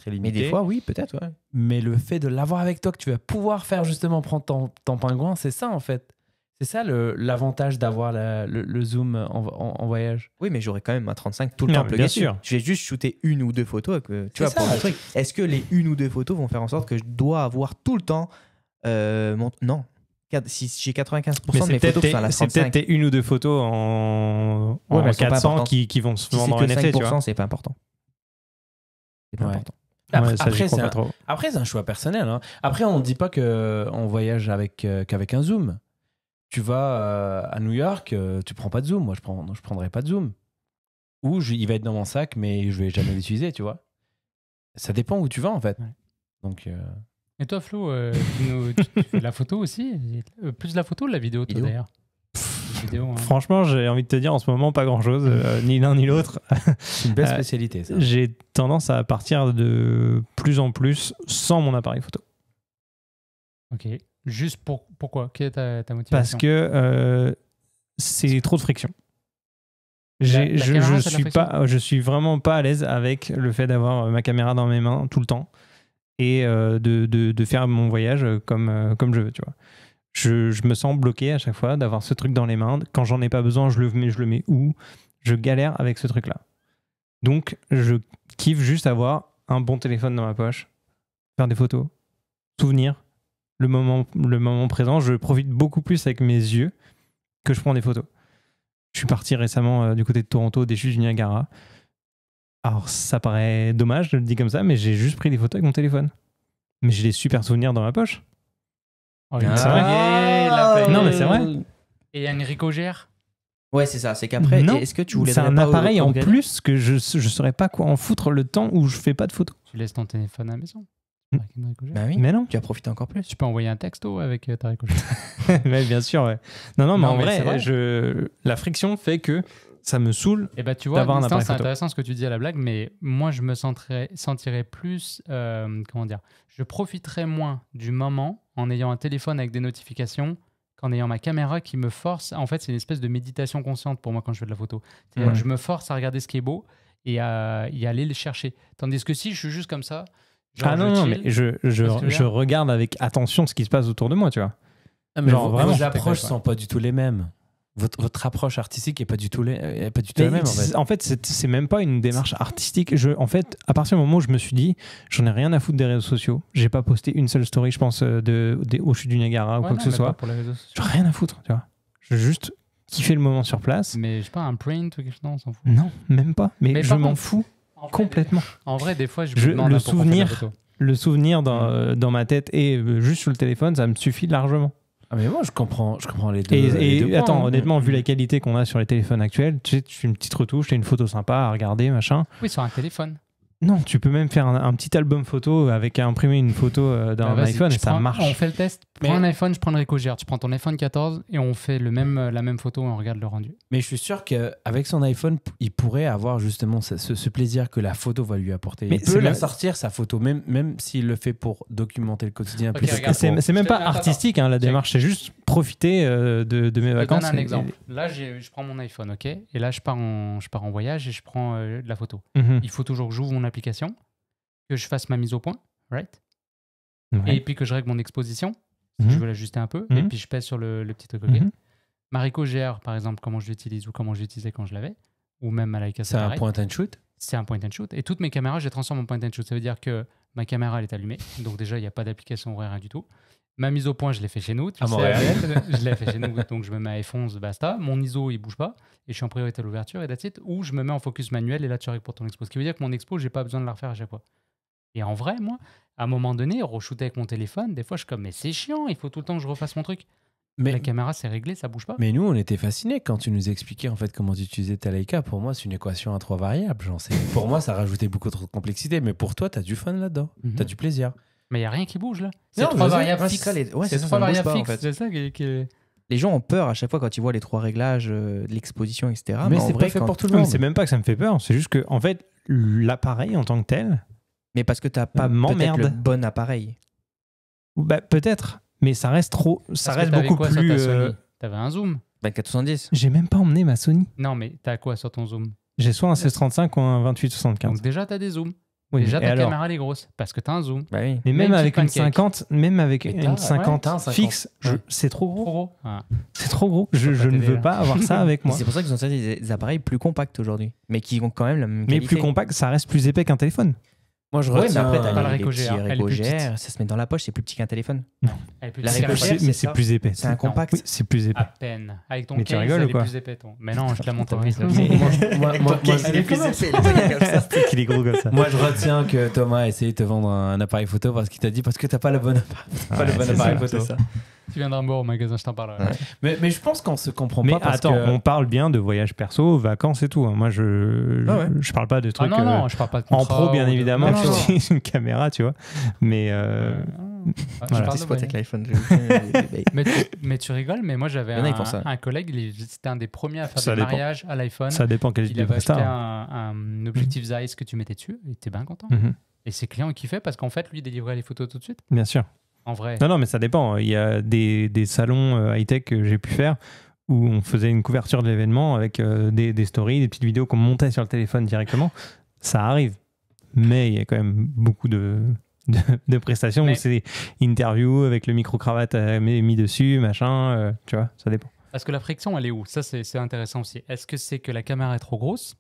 limité. Mais des fois, oui, peut-être, ouais. Mais le fait de l'avoir avec toi, que tu vas pouvoir faire justement prendre ton pingouin, c'est ça en fait. C'est ça l'avantage d'avoir le zoom en voyage. Oui, mais j'aurais quand même un 35 tout le Non, temps mais plugué bien dessus. sûr. Je vais juste shooter 1 ou 2 photos. Tu C'est vois, ça. pour le truc. Est-ce que les 1 ou 2 photos vont faire en sorte que je dois avoir tout le temps non. Si j'ai 95% Mais de mes photos qui sont à la c'est 35, peut-être une ou deux photos en Ouais, mais elles sont pas 400 importantes. qui vont se si c'est vendre en que NFT, tu vois. 5%, c'est pas important. C'est pas Ouais. important. Ouais, ça, j'y Après, crois c'est pas un, trop. après, c'est un choix personnel. Hein. Après, on ne dit pas qu'on voyage qu'avec un zoom. Tu vas à New York, tu prends pas de zoom. Moi, je prendrais pas de zoom. Ou il va être dans mon sac, mais je vais jamais l'utiliser, tu vois. Ça dépend où tu vas, en fait. Ouais. Donc, Et toi, Flo, tu fais de la photo aussi? Plus de la photo ou de la vidéo, toi, Vidéo. d'ailleurs? Vidéo, hein. Franchement, j'ai envie de te dire en ce moment pas grand chose, ni l'un ni l'autre. c'est une belle spécialité, ça. J'ai tendance à partir de plus en plus sans mon appareil photo. Ok. Juste pourquoi? Quelle est ta motivation? Parce que c'est trop de friction. La caméra, ça de la Je suis vraiment pas à l'aise avec le fait d'avoir ma caméra dans mes mains tout le temps et de faire mon voyage comme je veux, tu vois. Je me sens bloqué à chaque fois d'avoir ce truc dans les mains. Quand j'en ai pas besoin, je le mets où? Je galère avec ce truc-là. Donc, je kiffe juste avoir un bon téléphone dans ma poche, faire des photos, souvenirs, le moment présent. Je profite beaucoup plus avec mes yeux que je prends des photos. Je suis parti récemment du côté de Toronto, des chutes du Niagara. Alors, ça paraît dommage, je le dis comme ça, mais j'ai juste pris des photos avec mon téléphone. Mais j'ai des super souvenirs dans ma poche. Oh, c'est vrai. Non, mais c'est vrai. Et il y a une Ricoh-Gère? Ouais, c'est ça. C'est qu'après, Non, est-ce que tu voulais c'est un appareil en plus que je saurais pas quoi en foutre le temps où je fais pas de photos. Tu laisses ton téléphone à la maison. Avec une Ricoh-Gère. Bah oui, Mais non. tu as profité encore plus. Tu peux envoyer un texto avec ta Ricoh-Gère. Ouais, bien sûr, ouais. Non, mais Non, en mais vrai, c'est vrai. la friction fait que ça me saoule. Et bah, tu vois, D'avoir un appareil c'est photo. intéressant ce que tu dis à la blague, mais moi, je me sentirais plus. Comment dire? Je profiterais moins du moment en ayant un téléphone avec des notifications qu'en ayant ma caméra qui me force. En fait, c'est une espèce de méditation consciente pour moi quand je fais de la photo. C'est-à-dire que je me force à regarder ce qui est beau et à y aller le chercher. Tandis que si je suis juste comme ça. Genre, Non, chill, mais je regarde avec attention ce qui se passe autour de moi, tu vois. Ah, mais Genre, vraiment, vos je approches t'écoute, sont pas du tout les mêmes. votre approche artistique est pas du tout, est pas du tout la même, en fait. En fait, c'est même pas une démarche artistique. En fait, à partir du moment où je me suis dit, j'en ai rien à foutre des réseaux sociaux, j'ai pas posté une seule story, je pense, au chute du Niagara ou quoi que ce soit. Pour les réseaux sociaux. J'en ai rien à foutre, tu vois. Je veux juste kiffer le moment sur place. Mais je sais pas, un print ou quelque chose, non, on s'en fout. Non, même pas. Mais je par m'en contre, fous en vrai, complètement. En vrai, des fois, je me demande le pourquoi on fait la souvenir, photo. le souvenir dans ma tête et juste sur le téléphone, ça me suffit largement. Ah, mais moi, je comprends les deux. Et les deux points, attends, hein. honnêtement, vu la qualité qu'on a sur les téléphones actuels, tu sais, tu fais une petite retouche, tu as une photo sympa à regarder, machin. Oui, sur un téléphone. Non, tu peux même faire un petit album photo avec imprimer une photo d'un Vas-y, iPhone et ça marche. On fait le test. Prends un iPhone, je prends le Ricoh GR. Tu prends ton iPhone 14 et on fait la même photo et on regarde le rendu. Mais je suis sûr qu'avec son iPhone, il pourrait avoir justement ce plaisir que la photo va lui apporter. Mais Il peut c'est la même- sortir, sa photo, même s'il le fait pour documenter le quotidien. Ok, plus que regarde. pour- C'est même pas Attends, artistique, hein, la Check. démarche, c'est juste profiter de mes Je te vacances. donne un et- exemple. Là, je prends mon iPhone, ok? Et là, je pars en voyage et je prends de la photo. Mhm. Il faut toujours que j'ouvre mon application, que je fasse ma mise au point, right? Ouais. Et puis que je règle mon exposition, si Mhm. je veux l'ajuster un peu, et Mhm. puis je pèse sur le petit truc, ok? Mhm. Ma Ricoh GR, par exemple, comment je l'utilise ou comment je l'utilisais quand je l'avais, ou même ma Leica, C'est un pareil. point and shoot. C'est un point and shoot. Et toutes mes caméras, je les transforme en point and shoot. Ça veut dire que ma caméra, elle est allumée. Donc déjà, il n'y a pas d'application rien du tout. Ma mise au point, je l'ai fait chez nous. Tu À sais, Montréal. je l'ai fait chez nous. Donc je me mets à F11, basta. Mon ISO, il bouge pas. Et je suis en priorité à l'ouverture et that's it. Ou je me mets en focus manuel et là, tu règles pour ton expo. Ce qui veut dire que mon expo, j'ai pas besoin de la refaire à chaque fois. Et en vrai, moi, à un moment donné, re-shooter avec mon téléphone, des fois, je suis comme, mais c'est chiant, il faut tout le temps que je refasse mon truc. La Mais, caméra, c'est réglé, ça bouge pas. mais nous, on était fascinés quand tu nous expliquais en fait comment tu utilisais ta Leica. Pour moi, c'est une équation à 3 variables. J'en sais. Pour moi, ça rajoutait beaucoup trop de complexité. Mais pour toi, tu as du fun là-dedans. Mhm. Tu as du plaisir. Mais il n'y a rien qui bouge là. C'est Non, trois je sais. variables Ouais, c'est fixes. ça, ouais, c'est ça, trois ça ne bouge variables pas, en fixes. fait. C'est ça qui est- Les gens ont peur à chaque fois quand ils voient les 3 réglages de l'exposition, etc. mais en c'est vrai, pas fait quand- pour tout le Non, mais monde. c'est même pas que ça me fait peur, c'est juste que, en fait, l'appareil en tant que tel, Mais parce que t'as pas peut-être m'emmerde. le bon appareil. bah, peut-être, mais ça reste trop. Ça Parce que reste t'avais beaucoup quoi sur plus. ta Sony T'avais un zoom? 24-70. J'ai même pas emmené ma Sony. Non, mais t'as quoi sur ton zoom? J'ai soit un 1635 ou un 2875. Donc déjà, t'as des zooms. Oui, Déjà, et ta alors caméra, elle est grosse. Parce que t'as un zoom. Bah oui. Mais même même avec petite une pancake. 50, même avec Mais une 50 t'as un 50. fixe, Ouais. c'est trop Trop gros. gros. Ah. C'est trop gros. Je pas ne t'aider, veux là. pas avoir ça avec moi. C'est pour ça qu'ils ont sorti des appareils plus compacts aujourd'hui, mais qui ont quand même la même Mais qualité. plus compact, ça reste plus épais qu'un téléphone. Moi, je Ouais, mais retiens. après, t'as pas la les Ricoh petits GR, elle est Ricoh plus petite. GR, ça se met dans la poche, c'est plus petit qu'un téléphone. Elle est plus La petite Ricoh qu'un GR, iPhone. Mais c'est c'est ça. plus épais. C'est un compact. Oui, c'est plus épais. À peine. Avec ton Mais tu case, rigoles elle ou est quoi plus épais, ton. Mais non, je te la montre Ouais. après. Moi, Elle est plus épais, C'est qu'il est gros comme ça. moi, je retiens que Thomas a essayé de te vendre un appareil photo parce qu'il t'a dit parce que t'as pas le bon appareil, Ouais, c'est appareil ça, photo. c'est ça. Tu viendras me voir au magasin, je t'en parlerai. Ouais. Mais je pense qu'on se comprend Mais pas parce attends, que on parle bien de voyage perso, vacances et tout. hein. Moi, Ah ouais. je parle pas de Ah trucs non, non, je parle pas de en contrat pro, bien ou de- évidemment. Non, non, Tu non. utilises une caméra, tu vois. Mais Je voilà. parle C'est de pas voyage. avec l'iPhone. Mais tu rigoles, mais moi j'avais Il y en a qui font ça. un collègue, c'était un des premiers à faire Ça des dépend. mariages à l'iPhone. ça dépend quel Il type avait de acheté star. un objectif Zeiss que tu mettais dessus, il était bien content. Mhm. Et ses clients ils kiffaient parce qu'en fait, lui, il délivrait les photos tout de suite. Bien sûr. En vrai. Non, non, mais ça dépend. Il y a des salons high-tech que j'ai pu faire où on faisait une couverture de l'événement avec des stories, des petites vidéos qu'on montait sur le téléphone directement. Ça arrive. Mais il y a quand même beaucoup de prestations Mais- où c'est des interviews avec le micro-cravate mis dessus, machin. Tu vois, ça dépend. Parce que la friction, elle est où? Ça, c'est intéressant aussi. Est-ce que c'est que la caméra est trop grosse?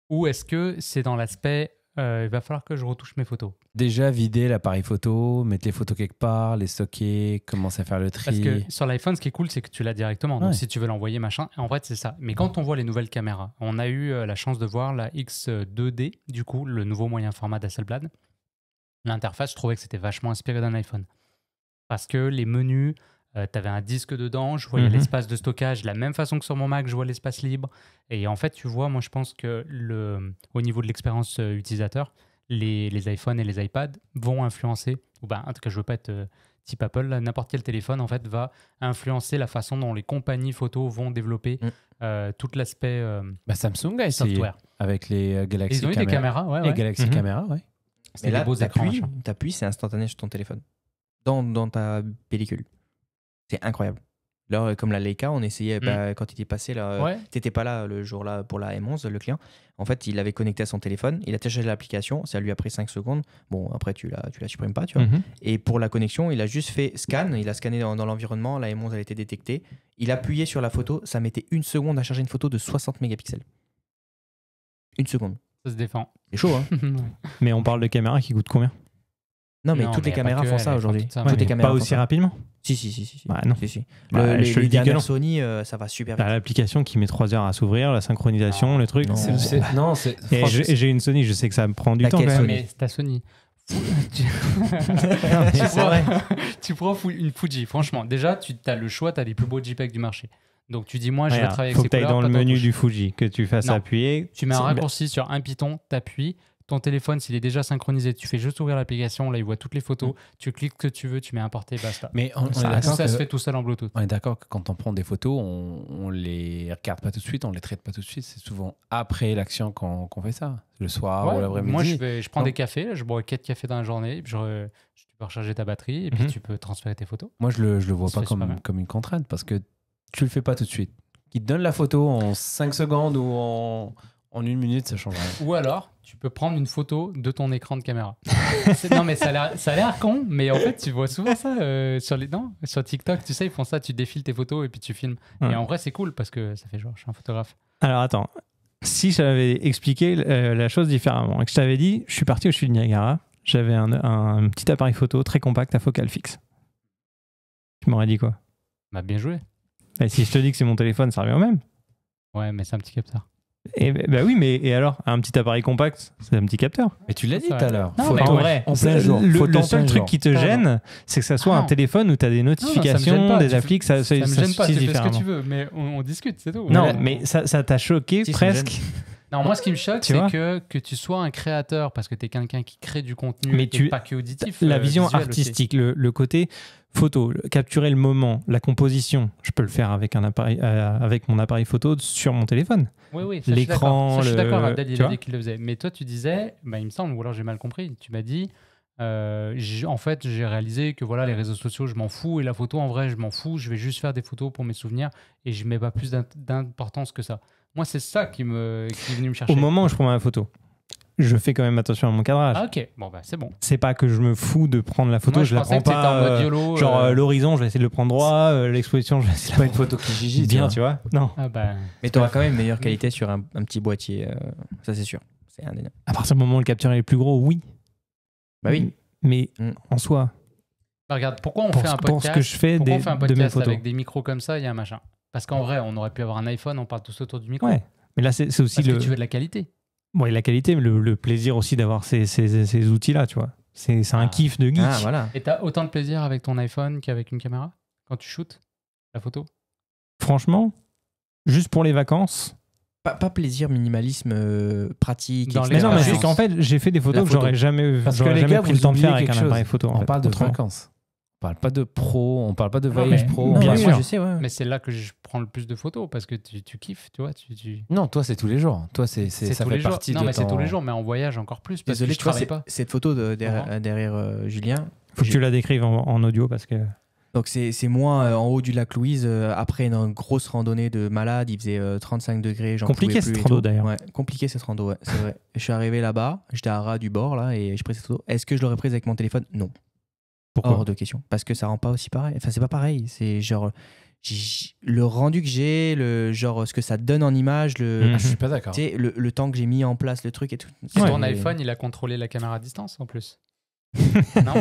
Ou est-ce que c'est dans l'aspect il va falloir que je retouche mes photos? déjà vider l'appareil photo, mettre les photos quelque part, les stocker, commencer à faire le tri. Parce que sur l'iPhone, ce qui est cool, c'est que tu l'as directement. Donc Ouais. si tu veux l'envoyer, machin, en vrai, c'est ça. Mais quand on voit les nouvelles caméras, on a eu la chance de voir la X2D, du coup, le nouveau moyen format d'Hasselblad. L'interface, je trouvais que c'était vachement inspiré d'un iPhone. Parce que les menus, tu avais un disque dedans, je voyais Mhm. l'espace de stockage de la même façon que sur mon Mac, je vois l'espace libre. Et en fait, tu vois, moi, je pense que au niveau de l'expérience utilisateur, les iPhones et les iPads vont influencer, ou ben, en tout cas, je veux pas être type Apple, là, n'importe quel téléphone, en fait, va influencer la façon dont les compagnies photos vont développer tout l'aspect Bah, Samsung a essayé software. avec les Galaxy Ils ont eu des caméras, ouais, Les ouais. Galaxy Mhm. Caméra, ouais. C'était Mais là, des beaux écrans. machin. t'appuies, c'est instantané sur ton téléphone. Dans ta pellicule. C'est incroyable. Là, comme la Leica, on essayait, quand il est passé, là, Ouais. t'étais pas là le jour-là pour la M11, le client. En fait, il avait connecté à son téléphone, il a téléchargé l'application, ça lui a pris 5 secondes. Bon, après, tu la supprimes pas, tu vois. Mhm. Et pour la connexion, il a juste fait scan, il a scanné dans l'environnement, la M11 elle a été détectée. Il a appuyé sur la photo, ça mettait 1 seconde à charger une photo de 60 mégapixels. 1 seconde. Ça se défend. C'est chaud, hein. Mais on parle de caméras qui coûtent combien? Non, mais Non, toutes mais les y a pas caméras que font elle, ça elles aujourd'hui. font tout ça, Toutes mais les caméras Pas font aussi ça. rapidement? Si. Bah, non. Si. Bah, je te le Les dis que non. dernières Sony, ça va super vite. T'as l'application qui met 3 heures à s'ouvrir, la synchronisation, le truc. Non. Non, c'est. Et franchement, j'ai une Sony, je sais que ça me prend du temps Laquelle quand même. Sony Mais c'est ta Sony. C'est vrai. Tu prends une Fuji. Franchement, déjà, tu as le choix, tu as les plus beaux JPEG du marché. Donc tu dis, moi, je vais Regarde, travailler faut avec que ces tu ailles couleurs. dans le pas menu touche. du Fuji, que tu fasses Non. appuyer. Tu mets un C'est- raccourci sur un piton, t'appuies, ton téléphone, s'il est déjà synchronisé, tu fais juste ouvrir l'application, là, il voit toutes les photos, tu cliques ce que tu veux, tu mets importer, basta. Mais on est Ça d'accord Ça se que- fait tout seul en Bluetooth. on est d'accord que quand on prend des photos, on les regarde pas tout de suite, on les traite pas tout de suite. C'est souvent après l'action qu'on fait ça, le soir Ouais, ou l'après-midi. moi, je prends Donc- des cafés, là, je bois 4 cafés dans la journée, puis tu peux recharger ta batterie et puis Mhm. tu peux transférer tes photos. Moi, je le vois Ça pas fait super bien. comme une contrainte parce que tu le fais pas tout de suite. Qu'il te donne la photo en 5 secondes ou en 1 minute, ça change rien. Ou alors, tu peux prendre une photo de ton écran de caméra. Non, mais ça a l'air con, mais en fait, tu vois souvent ça sur TikTok, tu sais, ils font ça, tu défiles tes photos et puis tu filmes. Ouais. Et en vrai, c'est cool parce que ça fait genre, je suis un photographe. Alors attends, si j'avais expliqué la chose différemment et que je t'avais dit, je suis parti au Chute du Niagara, j'avais un petit appareil photo très compact à focale fixe. Tu m'aurais dit quoi? Bah, bien joué. Et si je te dis que c'est mon téléphone, ça revient au même. Ouais, mais c'est un petit capteur. Et bah oui, mais et alors? Un petit appareil compact, c'est un petit capteur. Mais tu l'as dit Ça, tout à l'heure. non, Photo mais en vrai, en plein jour. le Photo en seul plein truc jour. qui te Pardon. gêne, c'est que ça soit Ah un non. téléphone où tu as des Non, ça me gêne notifications, pas. des applis, ça Ça me gêne pas, tu s'utilise fais ce que différemment. tu veux, mais on discute, c'est tout. Non, Ouais. mais ça t'a choqué Si, ça me presque. Non, moi, ce qui me choque, Tu vois c'est que tu sois un créateur parce que tu es quelqu'un qui crée du contenu Mais et pas que auditif. La vision visuel aussi. artistique, le côté photo, capturer le moment, la composition, je peux le faire avec un appareil, avec mon appareil photo sur mon téléphone. Oui, oui, ça, je suis L'écran, d'accord. Ça, je suis d'accord, le- Abdel, il tu a vois dit qu'il le faisait. Mais toi, tu disais, bah, il me semble, ou alors j'ai mal compris, tu m'as dit, en fait, j'ai réalisé que voilà, les réseaux sociaux, je m'en fous, et la photo, en vrai, je m'en fous, je vais juste faire des photos pour mes souvenirs, et je mets pas plus d'importance que ça. Moi, c'est ça qui est venu me chercher. Au moment où je prends ma photo, je fais quand même attention à mon cadrage. Ah, ok, bon, bah, c'est bon. C'est pas que je me fous de prendre la photo, Moi, je la pensais prends que t'étais en pas. mode YOLO. Genre l'horizon, je vais essayer de le prendre droit, l'exposition, je vais essayer de Pas la une photo qui gigi, bien, tu vois. Non. Ah, bah, Mais tu auras quand même une meilleure qualité sur un petit boîtier, ça c'est sûr. C'est indéniable. À partir du moment où le capteur est plus gros, oui. Bah oui. Mais Mm. en soi, bah, regarde, pourquoi on pour, fait un pour podcast ce que je fais pourquoi on fait un de mes podcast photos. avec des micros comme ça, il y a un machin. Parce qu'en vrai, on aurait pu avoir un iPhone, on parle tous autour du micro. Ouais. Mais là, c'est aussi Parce le. que tu veux de la qualité. Bon, et la qualité, mais le plaisir aussi d'avoir ces outils-là, tu vois. C'est un Ah. kiff de geek. Ah voilà. Et t'as autant de plaisir avec ton iPhone qu'avec une caméra quand tu shootes la photo? Franchement, juste pour les vacances. Pas plaisir, minimalisme, pratique. Dans etc. Mais non, mais vacances. c'est qu'en fait, j'ai fait des La photos que photo. j'aurais jamais, Parce que j'aurais les jamais gars, pris vous le temps de faire oubliez avec un quelque appareil chose. photo. en On fait, parle de autrement. vacances. On parle pas de pro, on parle pas de Non, voyage mais- pro. Non, Bien mais sûr. moi, je sais, ouais. Mais c'est là que je prends le plus de photos parce que tu kiffes, tu vois. Non, toi, c'est tous les jours. Toi, ça tous fait les jours. partie Non, de mais c'est ton- tous les jours, mais en voyage encore plus parce Désolé, que je tu vois, travaille pas. cette photo derrière Julien. Faut que tu la décrives en audio parce que. Donc c'est moi en haut du lac Louise après une grosse randonnée de malade, il faisait 35 degrés, j'en Compliqué, pouvais cette plus et rando, tout. d'ailleurs. Ouais, compliqué cette rando, ouais, c'est vrai. Je suis arrivé là-bas, j'étais à ras du bord là et je pris cette photo. Est-ce que je l'aurais prise avec mon téléphone? Non. Pourquoi? Hors de question. Parce que ça rend pas aussi pareil. Enfin, c'est pas pareil. C'est genre le rendu que j'ai, le genre ce que ça donne en image, Ah, je suis pas d'accord. tu sais, le temps que j'ai mis en place le truc et tout. Et Ouais. ton iPhone, il a contrôlé la caméra à distance en plus. Non.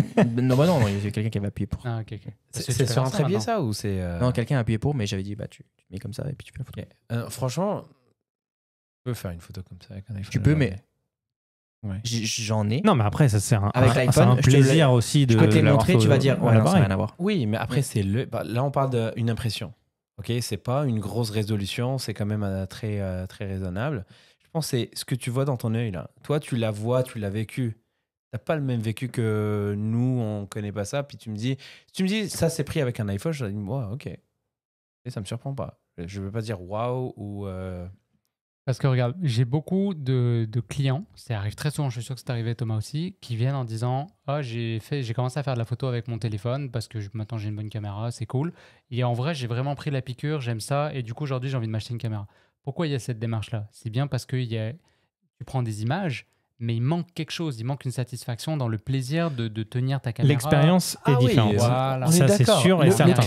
Non, bah non, il y a quelqu'un qui avait appuyé pour. Ah, ok, ok. Parce que C'est tu peux sur un faire ça trépied, maintenant. ça, ou c'est. Non, quelqu'un a appuyé pour, mais j'avais dit, bah tu mets comme ça et puis tu fais la photo. Ok. Franchement, tu peux faire une photo comme ça avec un iPhone. Tu peux, mais Ouais. j'en ai. Non, mais après, ça c'est un Avec c'est l'iPhone, un je te plaisir aussi de. Je peux te les l'avoir montrer, tu vas dire, ouais, non, ça n'a rien à voir. Oui, mais après, Oui. c'est là, on parle d'une impression. Ok, c'est pas une grosse résolution, c'est quand même très, très raisonnable. Je pense que c'est ce que tu vois dans ton œil là. Toi, tu la vois, tu l'as vécu. T'as pas le même vécu que nous, on connaît pas ça. Puis tu me dis, si tu me dis, ça c'est pris avec un iPhone, je dis, ouais, ok. Et ça me surprend pas. Je veux pas dire waouh ou Parce que regarde, j'ai beaucoup de clients, ça arrive très souvent, je suis sûr que c'est arrivé Thomas aussi, qui viennent en disant « Ah, j'ai commencé à faire de la photo avec mon téléphone parce que maintenant j'ai une bonne caméra, c'est cool. Et en vrai, j'ai vraiment pris la piqûre, j'aime ça et du coup aujourd'hui j'ai envie de m'acheter une caméra. » Pourquoi il y a cette démarche-là? C'est bien parce que tu prends des images, mais il manque quelque chose, il manque une satisfaction dans le plaisir de tenir ta caméra. L'expérience est différente. voilà. Ça, c'est sûr et certain.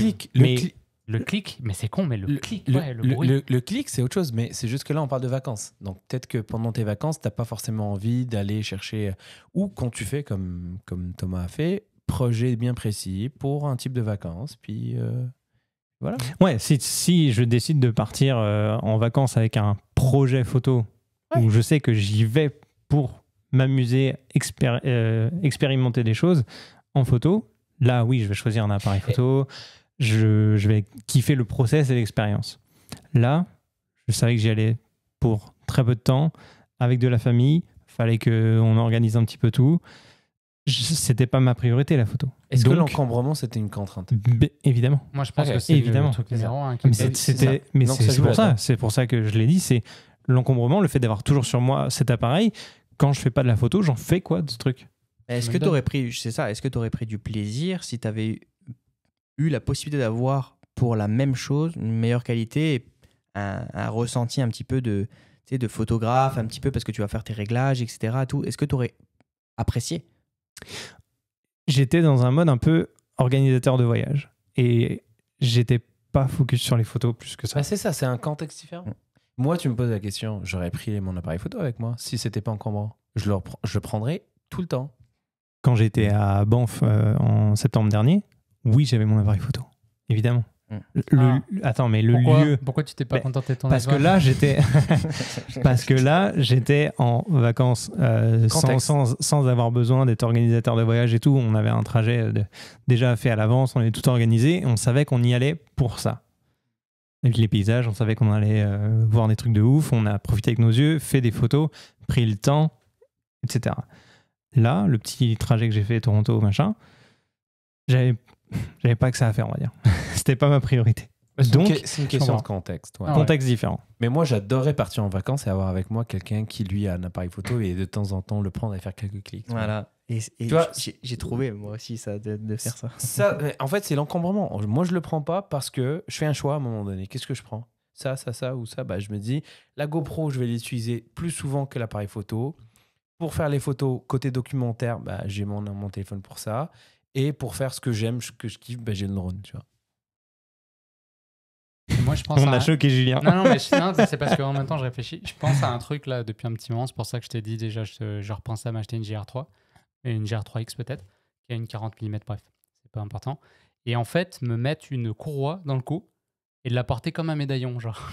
Le clic, mais c'est con, mais le clic, le bruit. Le clic, c'est autre chose, mais c'est juste que là, on parle de vacances. Donc, peut-être que pendant tes vacances, tu n'as pas forcément envie d'aller chercher... Ou quand tu fais, comme Thomas a fait, projet bien précis pour un type de vacances, puis voilà. Ouais, si je décide de partir en vacances avec un projet photo où je sais que j'y vais pour m'amuser, expérimenter des choses en photo, là, oui, je vais choisir un appareil photo... Je vais kiffer le process et l'expérience. Là, je savais que j'y allais pour très peu de temps, avec de la famille. Fallait qu'on organise un petit peu tout. C'était pas ma priorité, la photo. Est-ce que l'encombrement, c'était une contrainte? Évidemment. Moi, je pense que c'est évidemment. le truc numéro 1. C'est pour ça que je l'ai dit. C'est l'encombrement, le fait d'avoir toujours sur moi cet appareil. Quand je fais pas de la photo, j'en fais quoi de ce truc? Est-ce que tu aurais pris du plaisir si tu avais eu la possibilité d'avoir pour la même chose une meilleure qualité et un ressenti un petit peu de photographe, un petit peu parce que tu vas faire tes réglages, etc. Tout. Est-ce que tu aurais apprécié? J'étais dans un mode un peu organisateur de voyage et j'étais pas focus sur les photos plus que ça. Bah c'est ça, c'est un contexte différent. Moi, tu me poses la question, j'aurais pris mon appareil photo avec moi si c'était pas encombrant. Je le prendrais tout le temps. Quand j'étais à Banff en septembre dernier, oui, j'avais mon appareil photo, évidemment. Attends, mais lieu... Pourquoi tu t'es pas contenté de ton parce que là, j'étais en vacances sans avoir besoin d'être organisateur de voyage et tout. On avait un trajet déjà fait à l'avance, on avait tout organisé. On savait qu'on y allait pour ça. Avec les paysages, on savait qu'on allait voir des trucs de ouf. On a profité avec nos yeux, fait des photos, pris le temps, etc. Là, le petit trajet que j'ai fait Toronto, machin, j'avais pas que ça à faire, on va dire. C'était pas ma priorité. Donc, c'est une question de contexte. Ouais. Contexte différent. Mais moi, j'adorerais partir en vacances et avoir avec moi quelqu'un qui, lui, a un appareil photo et de temps en temps le prendre et faire quelques clics. Voilà. Et tu vois, j'ai trouvé, moi aussi, ça, de faire ça. En fait, c'est l'encombrement. Moi, je le prends pas parce que je fais un choix à un moment donné. Qu'est-ce que je prends? Ça ou ça? Bah, je me dis, la GoPro, je vais l'utiliser plus souvent que l'appareil photo. Pour faire les photos côté documentaire, bah, j'ai mon téléphone pour ça. Et pour faire ce que j'aime, que je kiffe, bah, j'ai le drone, tu vois. Moi, je pense on a choqué Julien. Non, c'est parce qu'en même temps, je réfléchis. Je pense à un truc là depuis un petit moment. C'est pour ça que je t'ai dit déjà, je repensais à m'acheter une GR3, et une GR3X peut-être, qui a une 40 mm, bref, c'est pas important. Et en fait, me mettre une courroie dans le cou et de la porter comme un médaillon, genre.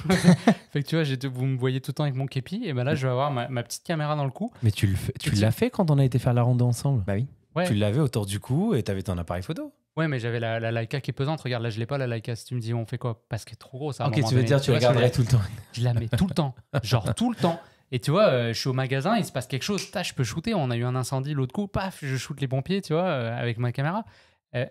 Fait que tu vois, vous me voyez tout le temps avec mon képi, et ben là, je vais avoir ma petite caméra dans le cou. Mais tu l'as fait quand on a été faire la rando ensemble? Bah oui. Ouais. Tu l'avais autour du cou et t'avais ton appareil photo. Ouais, mais j'avais la Leica qui est pesante. Regarde, là, je l'ai pas, la Leica. Si tu me dis, on fait quoi? Parce qu'elle est trop grosse. Ok, tu veux dire, tu regarderais tout le temps. Je la mets tout le temps. Genre tout le temps. Et tu vois, je suis au magasin, il se passe quelque chose. Je peux shooter. On a eu un incendie l'autre coup. Paf, je shoot les pompiers, tu vois, avec ma caméra.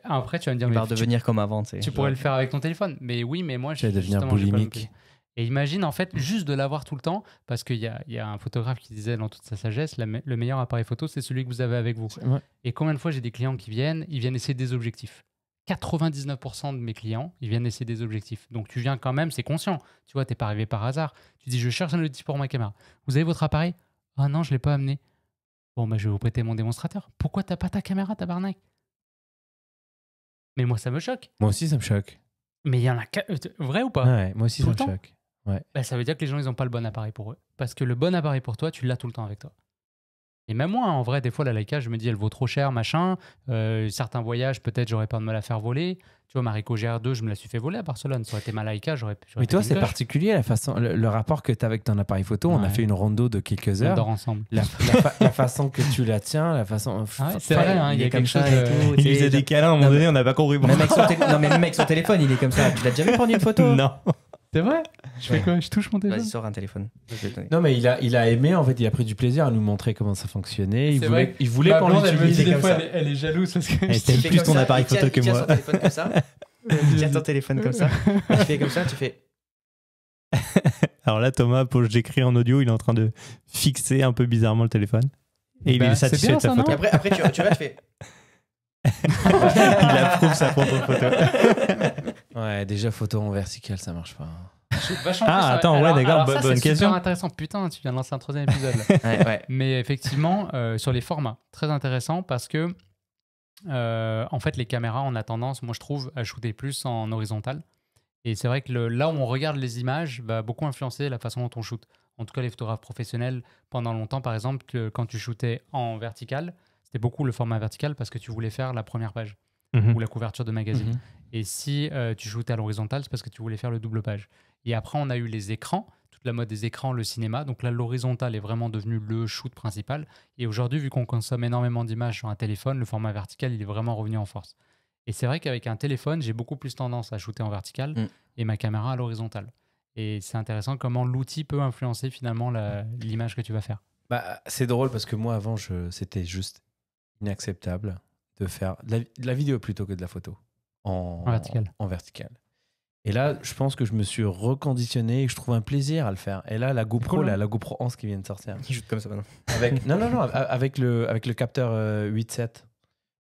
Après, tu vas me dire, il va redevenir comme avant. Tu pourrais le faire avec ton téléphone. Mais oui, mais moi, je vais devenir boulimique. Et imagine, en fait, juste de l'avoir tout le temps, parce qu'il y a un photographe qui disait dans toute sa sagesse, le meilleur appareil photo, c'est celui que vous avez avec vous. Ouais. Et combien de fois j'ai des clients qui viennent essayer des objectifs. 99% de mes clients, ils viennent essayer des objectifs. Donc tu viens quand même, c'est conscient. Tu vois, t'es pas arrivé par hasard. Tu dis, je cherche un objectif pour ma caméra. Vous avez votre appareil? Ah non, je l'ai pas amené. Bon, bah, je vais vous prêter mon démonstrateur. Pourquoi t'as pas ta caméra, tabarnak? Mais moi, ça me choque. Moi aussi, ça me choque. Mais il y en a... Vrai ou pas? Ouais, moi aussi, ça me choque. Ouais. Bah, ça veut dire que les gens, ils n'ont pas le bon appareil pour eux. Parce que le bon appareil pour toi, tu l'as tout le temps avec toi. Et même moi, en vrai, des fois, la Leica, je me dis, elle vaut trop cher, machin. Certains voyages, peut-être, j'aurais peur de me la faire voler. Tu vois, ma Ricoh GR2, je me la suis fait voler à Barcelone. Ça aurait été ma Leica, j'aurais Mais toi, c'est particulier, la façon, le rapport que tu as avec ton appareil photo. Ouais. On a fait une rando de quelques heures. On dort ensemble. La façon que tu la tiens, la façon... Ah ouais, c'est vrai, hein, il y a quelque chose... Il faisait des câlins, à un moment donné, on n'a pas compris. Même avec son téléphone, il est comme ça. Tu l'as déjà vu prendre une photo? Non. C'est vrai? Je fais quoi? Je touche mon téléphone? Vas-y, sors un téléphone. Non, mais il a aimé, en fait, il a pris du plaisir à nous montrer comment ça fonctionnait. Il voulait qu'on l'utilise des comme fois, ça. Elle est jalouse parce que... Elle t'aime plus ton appareil photo que moi. Tu tiens son téléphone comme ça. Tu tiens ton téléphone comme ça. Tu fais comme ça, tu fais... Alors là, Thomas, pour que j'écris en audio, il est en train de fixer un peu bizarrement le téléphone. Et il est satisfait bien, de sa ça, photo. non Et après tu vois, tu fais. Il approuve sa propre photo. Ouais, déjà photo en vertical, ça marche pas. Attends, ouais, d'accord, bonne c'est question. super intéressant. Putain, tu viens de lancer un troisième épisode. Là. Ouais. Mais effectivement, sur les formats, très intéressant parce que, en fait, les caméras, on a tendance, moi je trouve, à shooter plus en horizontal. Et c'est vrai que là où on regarde les images va beaucoup influencer la façon dont on shoot. En tout cas, les photographes professionnels, pendant longtemps, par exemple, quand tu shootais en vertical, c'était beaucoup le format vertical parce que tu voulais faire la première page ou la couverture de magazine. Et si tu shootais à l'horizontale, c'est parce que tu voulais faire le double page. Et après, on a eu les écrans, toute la mode des écrans, le cinéma. Donc là, l'horizontal est vraiment devenu le shoot principal. Et aujourd'hui, vu qu'on consomme énormément d'images sur un téléphone, le format vertical, il est vraiment revenu en force. Et c'est vrai qu'avec un téléphone, j'ai beaucoup plus tendance à shooter en vertical et ma caméra à l'horizontale. Et c'est intéressant comment l'outil peut influencer finalement l'image que tu vas faire. Bah, c'est drôle parce que moi, avant, c'était juste inacceptable de faire de la vidéo plutôt que de la photo en vertical. Et là, je pense que je me suis reconditionné et que je trouve un plaisir à le faire. Et là, la GoPro, cool, la GoPro 11 qui vient de sortir. Il shoot comme ça maintenant. Avec le capteur 8.7.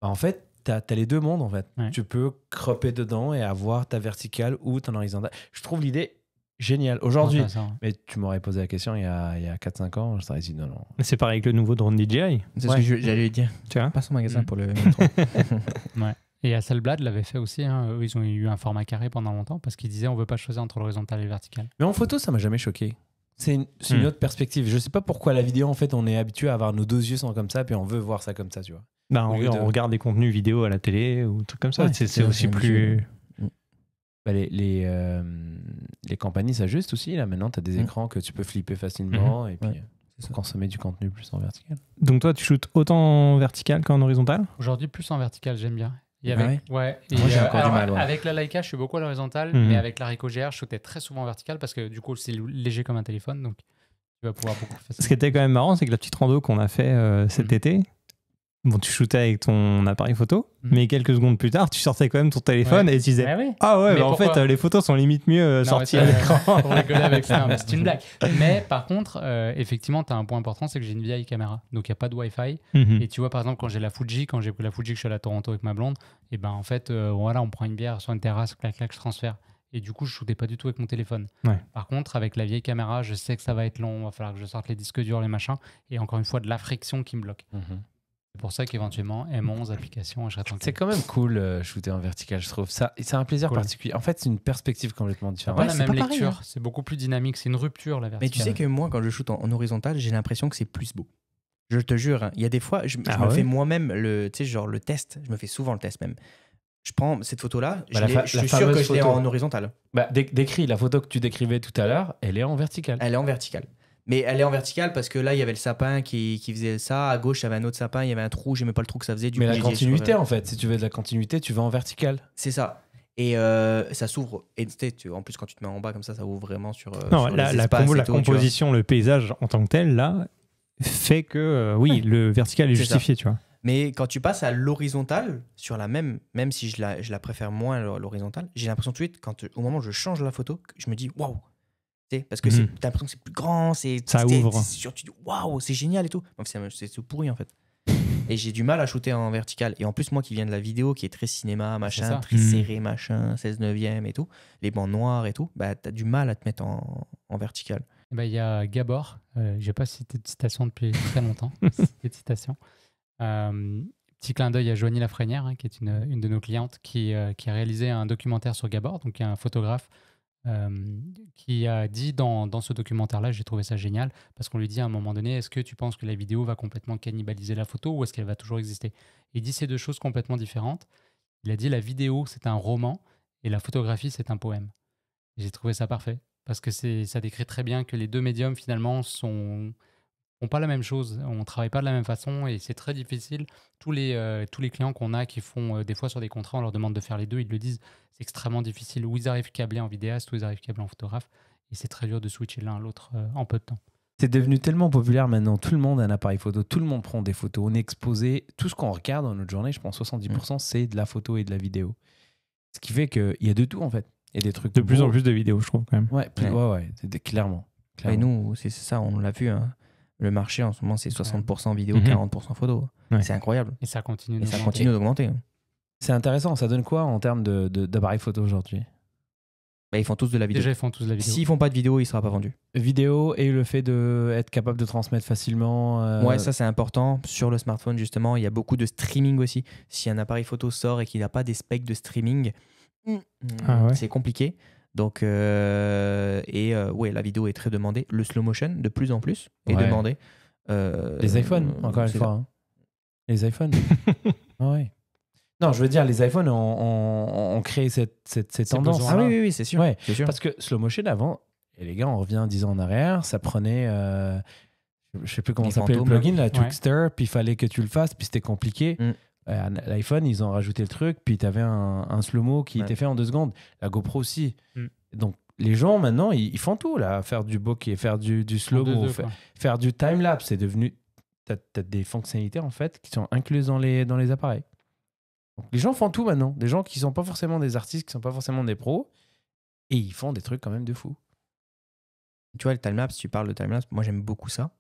Bah, en fait, t'as les deux mondes, en fait. Ouais. Tu peux cropper dedans et avoir ta verticale ou ton horizontale. Je trouve l'idée géniale. Aujourd'hui, mais tu m'aurais posé la question il y a 4-5 ans, je t'aurais dit non. C'est pareil avec le nouveau drone DJI. C'est ce que j'allais dire. Tu vois, Passe au magasin pour le. Ouais. Et Hasselblad l'avait fait aussi. Hein. Eux, ils ont eu un format carré pendant longtemps parce qu'ils disaient on veut pas choisir entre l'horizontal et le vertical. Mais en photo, ça m'a jamais choqué. C'est une autre perspective. Je sais pas pourquoi la vidéo, en fait, on est habitué à avoir nos deux yeux sont comme ça, puis on veut voir ça comme ça, tu vois. Bah, on regarde des contenus vidéo à la télé ou trucs comme ça. Ouais, c'est aussi plus. Bah, les compagnies s'ajustent aussi. Là. Maintenant, tu as des écrans que tu peux flipper facilement et puis consommer du contenu plus en vertical. Donc toi, tu shootes autant en vertical qu'en horizontal? Aujourd'hui, plus en vertical, j'aime bien. Et avec, ouais. Et moi, j'ai encore du mal. Ouais. Avec la Leica, je suis beaucoup à l'horizontale, mais avec la Ricoh GR, je shootais très souvent en vertical parce que du coup, c'est léger comme un téléphone, donc tu vas pouvoir beaucoup facilement. Ce qui était quand même marrant, c'est que la petite rando qu'on a fait cet été, bon, tu shootais avec ton appareil photo, mais quelques secondes plus tard, tu sortais quand même ton téléphone et tu disais ah ouais, bah en fait, les photos sont limite mieux sorties à l'écran. Pour rigoler avec ça, c'est une blague. Mais par contre, effectivement, tu as un point important, c'est que j'ai une vieille caméra. Donc, il n'y a pas de Wi-Fi. Et tu vois, par exemple, quand j'ai pris la Fuji, que je suis allé à Toronto avec ma blonde, et ben en fait, voilà, on prend une bière sur une terrasse, clac, clac, je transfère. Et du coup, je ne shootais pas du tout avec mon téléphone. Ouais. Par contre, avec la vieille caméra, je sais que ça va être long, il va falloir que je sorte les disques durs, les machins. Et encore une fois, de la friction qui me bloque. C'est pour ça qu'éventuellement, M11, application, je serai tranquille. C'est quand même cool shooter en vertical, je trouve. Ça, c'est un plaisir particulier. En fait, c'est une perspective complètement différente. C'est pas la même lecture, pareil, hein. C'est beaucoup plus dynamique, c'est une rupture la verticale. Mais tu sais que moi, quand je shoot en horizontal, j'ai l'impression que c'est plus beau. Je te jure, hein, il y a des fois, je me fais moi-même le test. Je me fais souvent le test même. Je prends cette photo-là, je suis sûr que je l'ai en horizontal. Bah, décris la photo que tu décrivais tout à l'heure, elle est en verticale. Elle est en verticale. Mais elle est en verticale parce que là, il y avait le sapin qui faisait ça. À gauche, il y avait un autre sapin, il y avait un trou. J'aimais pas le trou que ça faisait. Mais la continuité, en fait. Si tu veux de la continuité, tu vas en verticale. C'est ça. Et ça s'ouvre. Et en plus, quand tu te mets en bas comme ça ouvre vraiment sur. Non, sur la composition, le paysage en tant que tel, là, fait que le vertical est justifié, tu vois. Mais quand tu passes à l'horizontale, sur la même si je la préfère moins l'horizontale, j'ai l'impression tout de suite, au moment où je change la photo, je me dis waouh! Parce que t'as l'impression que c'est plus grand, ça ouvre. Tu dis waouh, c'est génial et tout. C'est pourri en fait. Et j'ai du mal à shooter en vertical. Et en plus, moi qui viens de la vidéo, qui est très cinéma, machin, très serré, machin, 16/9 et tout, les bancs noirs et tout, bah t'as du mal à te mettre en vertical. Il y a Gabor, j'ai pas cité de citation depuis très longtemps, cette citation. Petit clin d'œil à Joanie Lafrenière, qui est une de nos clientes, qui a réalisé un documentaire sur Gabor, donc un photographe qui a dit dans ce documentaire-là, j'ai trouvé ça génial, parce qu'on lui dit à un moment donné, est-ce que tu penses que la vidéo va complètement cannibaliser la photo ou est-ce qu'elle va toujours exister? Il dit ces deux choses complètement différentes. Il a dit la vidéo, c'est un roman et la photographie, c'est un poème. Et j'ai trouvé ça parfait, parce que ça décrit très bien que les deux médiums, finalement, font pas la même chose, on travaille pas de la même façon et c'est très difficile. Tous les clients qu'on a qui font des fois sur des contrats, on leur demande de faire les deux, ils le disent, c'est extrêmement difficile. Ou ils arrivent câblés en vidéaste, ou ils arrivent câblés en photographe et c'est très dur de switcher l'un à l'autre en peu de temps. C'est devenu tellement populaire maintenant, tout le monde a un appareil photo, tout le monde prend des photos, on est exposé, tout ce qu'on regarde dans notre journée, je pense 70% c'est de la photo et de la vidéo. Ce qui fait qu'il y a de tout en fait. et des trucs De plus en beaux. plus de vidéos, je trouve, quand même. Ouais, clairement. Et nous, c'est ça, on l'a vu. Hein. Le marché en ce moment, c'est 60% vidéo, Mhm. 40% photo. Ouais. C'est incroyable. Et ça continue. Et ça d'augmenter. continue d'augmenter. Hein. C'est intéressant. Ça donne quoi en termes d'appareils photo aujourd'hui? Bah, ils font tous de la vidéo. Déjà, ils font tous de la vidéo. S'ils font pas de vidéo, il sera pas vendu. Vidéo et le fait d'être capable de transmettre facilement. Ouais, ça c'est important. Sur le smartphone, justement, il y a beaucoup de streaming aussi. Si un appareil photo sort et qu'il n'a pas des specs de streaming, Ah ouais. c'est compliqué. Donc, ouais, la vidéo est très demandée. Le slow motion, de plus en plus, est Ouais. demandé. Les iPhones, encore une c'est fois. Hein. Les iPhones. Ah ouais. Non, je veux dire, les iPhones ont créé cette tendance. besoin. Ah oui, oui, oui, c'est sûr. Ouais, c'est sûr. parce que slow motion avant, et les gars, on revient 10 ans en arrière, ça prenait, je sais plus comment Les ça s'appelait le fantômes, plugin, la Twixter, puis il fallait que tu le fasses, puis c'était compliqué. Mm. L'iPhone, ils ont rajouté le truc, puis tu avais un slow-mo qui Ouais. était fait en 2 secondes. La GoPro aussi. Mm. Donc, les gens, maintenant, ils font tout, là. Faire du bokeh, faire du En slow-mo, 2-2, quoi. faire du time-lapse. C'est devenu... T'as des fonctionnalités, en fait, qui sont incluses dans les appareils. Donc, les gens font tout maintenant. Des gens qui sont pas forcément des artistes, qui sont pas forcément des pros, et ils font des trucs quand même de fou. Tu vois, le timelapse, tu parles de timelapse, moi j'aime beaucoup ça.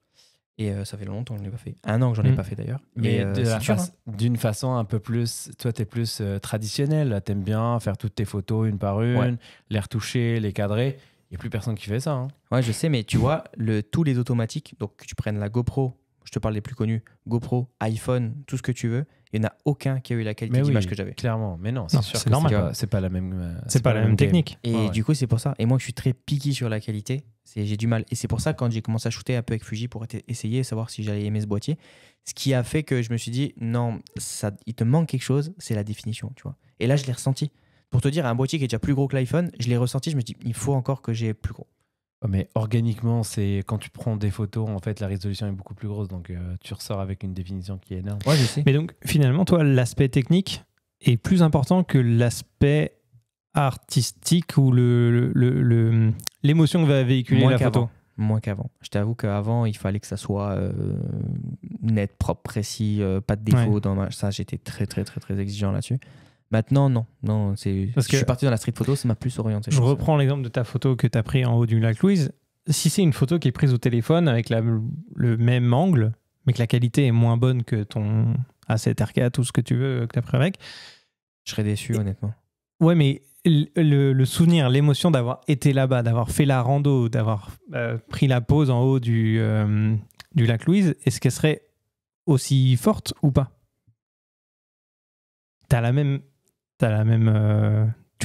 Et ça fait longtemps que je ne l'ai pas fait. 1 an que j'en ai Mm. pas fait d'ailleurs. Mais Et, c'est dur, hein. d'une façon un peu plus... Toi, t'es plus traditionnel. T'aimes bien faire toutes tes photos une par une, Ouais. les retoucher, les cadrer. Il n'y a plus personne qui fait ça. Hein. Ouais, je sais, mais tu vois, tous les automatiques, donc que tu prennes la GoPro, je te parle des plus connus, GoPro, iPhone, tout ce que tu veux, il n'y en a aucun qui a eu la qualité Mais oui, d'image que j'avais. clairement. Mais non, Non, c'est sûr c'est que normal. c'est pas la même... C'est pas la même game. technique. Et Ouais, ouais. du coup, c'est pour ça. Et moi, je suis très picky sur la qualité. J'ai du mal. Et c'est pour ça, quand j'ai commencé à shooter un peu avec Fuji pour essayer, savoir si j'allais aimer ce boîtier, ce qui a fait que je me suis dit, non, il te manque quelque chose, c'est la définition, tu vois. Et là, je l'ai ressenti. Pour te dire, un boîtier qui est déjà plus gros que l'iPhone, je l'ai ressenti, je me dis, il faut encore que j'ai plus gros. Ouais, mais organiquement, c'est quand tu prends des photos, en fait, la résolution est beaucoup plus grosse. Donc, tu ressors avec une définition qui est énorme. Ouais, je sais. Mais donc, finalement, toi, l'aspect technique est plus important que l'aspect artistique ou l'émotion que va véhiculer Moins la qu'avant. photo. Moins qu'avant. Je t'avoue qu'avant, il fallait que ça soit net, propre, précis, pas de défaut. Ouais. Ça, j'étais très, très, très, très exigeant là-dessus. Maintenant, non. Parce je que- suis parti dans la street photo, ça m'a plus orienté. Je reprends l'exemple de ta photo que tu as pris en haut du lac Louise. Si c'est une photo qui est prise au téléphone avec le même angle, mais que la qualité est moins bonne que ton A7R4 ou ce que tu veux que tu as pris avec, Je serais déçu, honnêtement. ouais, mais le souvenir, l'émotion d'avoir été là-bas, d'avoir fait la rando, d'avoir pris la pause en haut du lac Louise, est-ce qu'elle serait aussi forte ou pas? Tu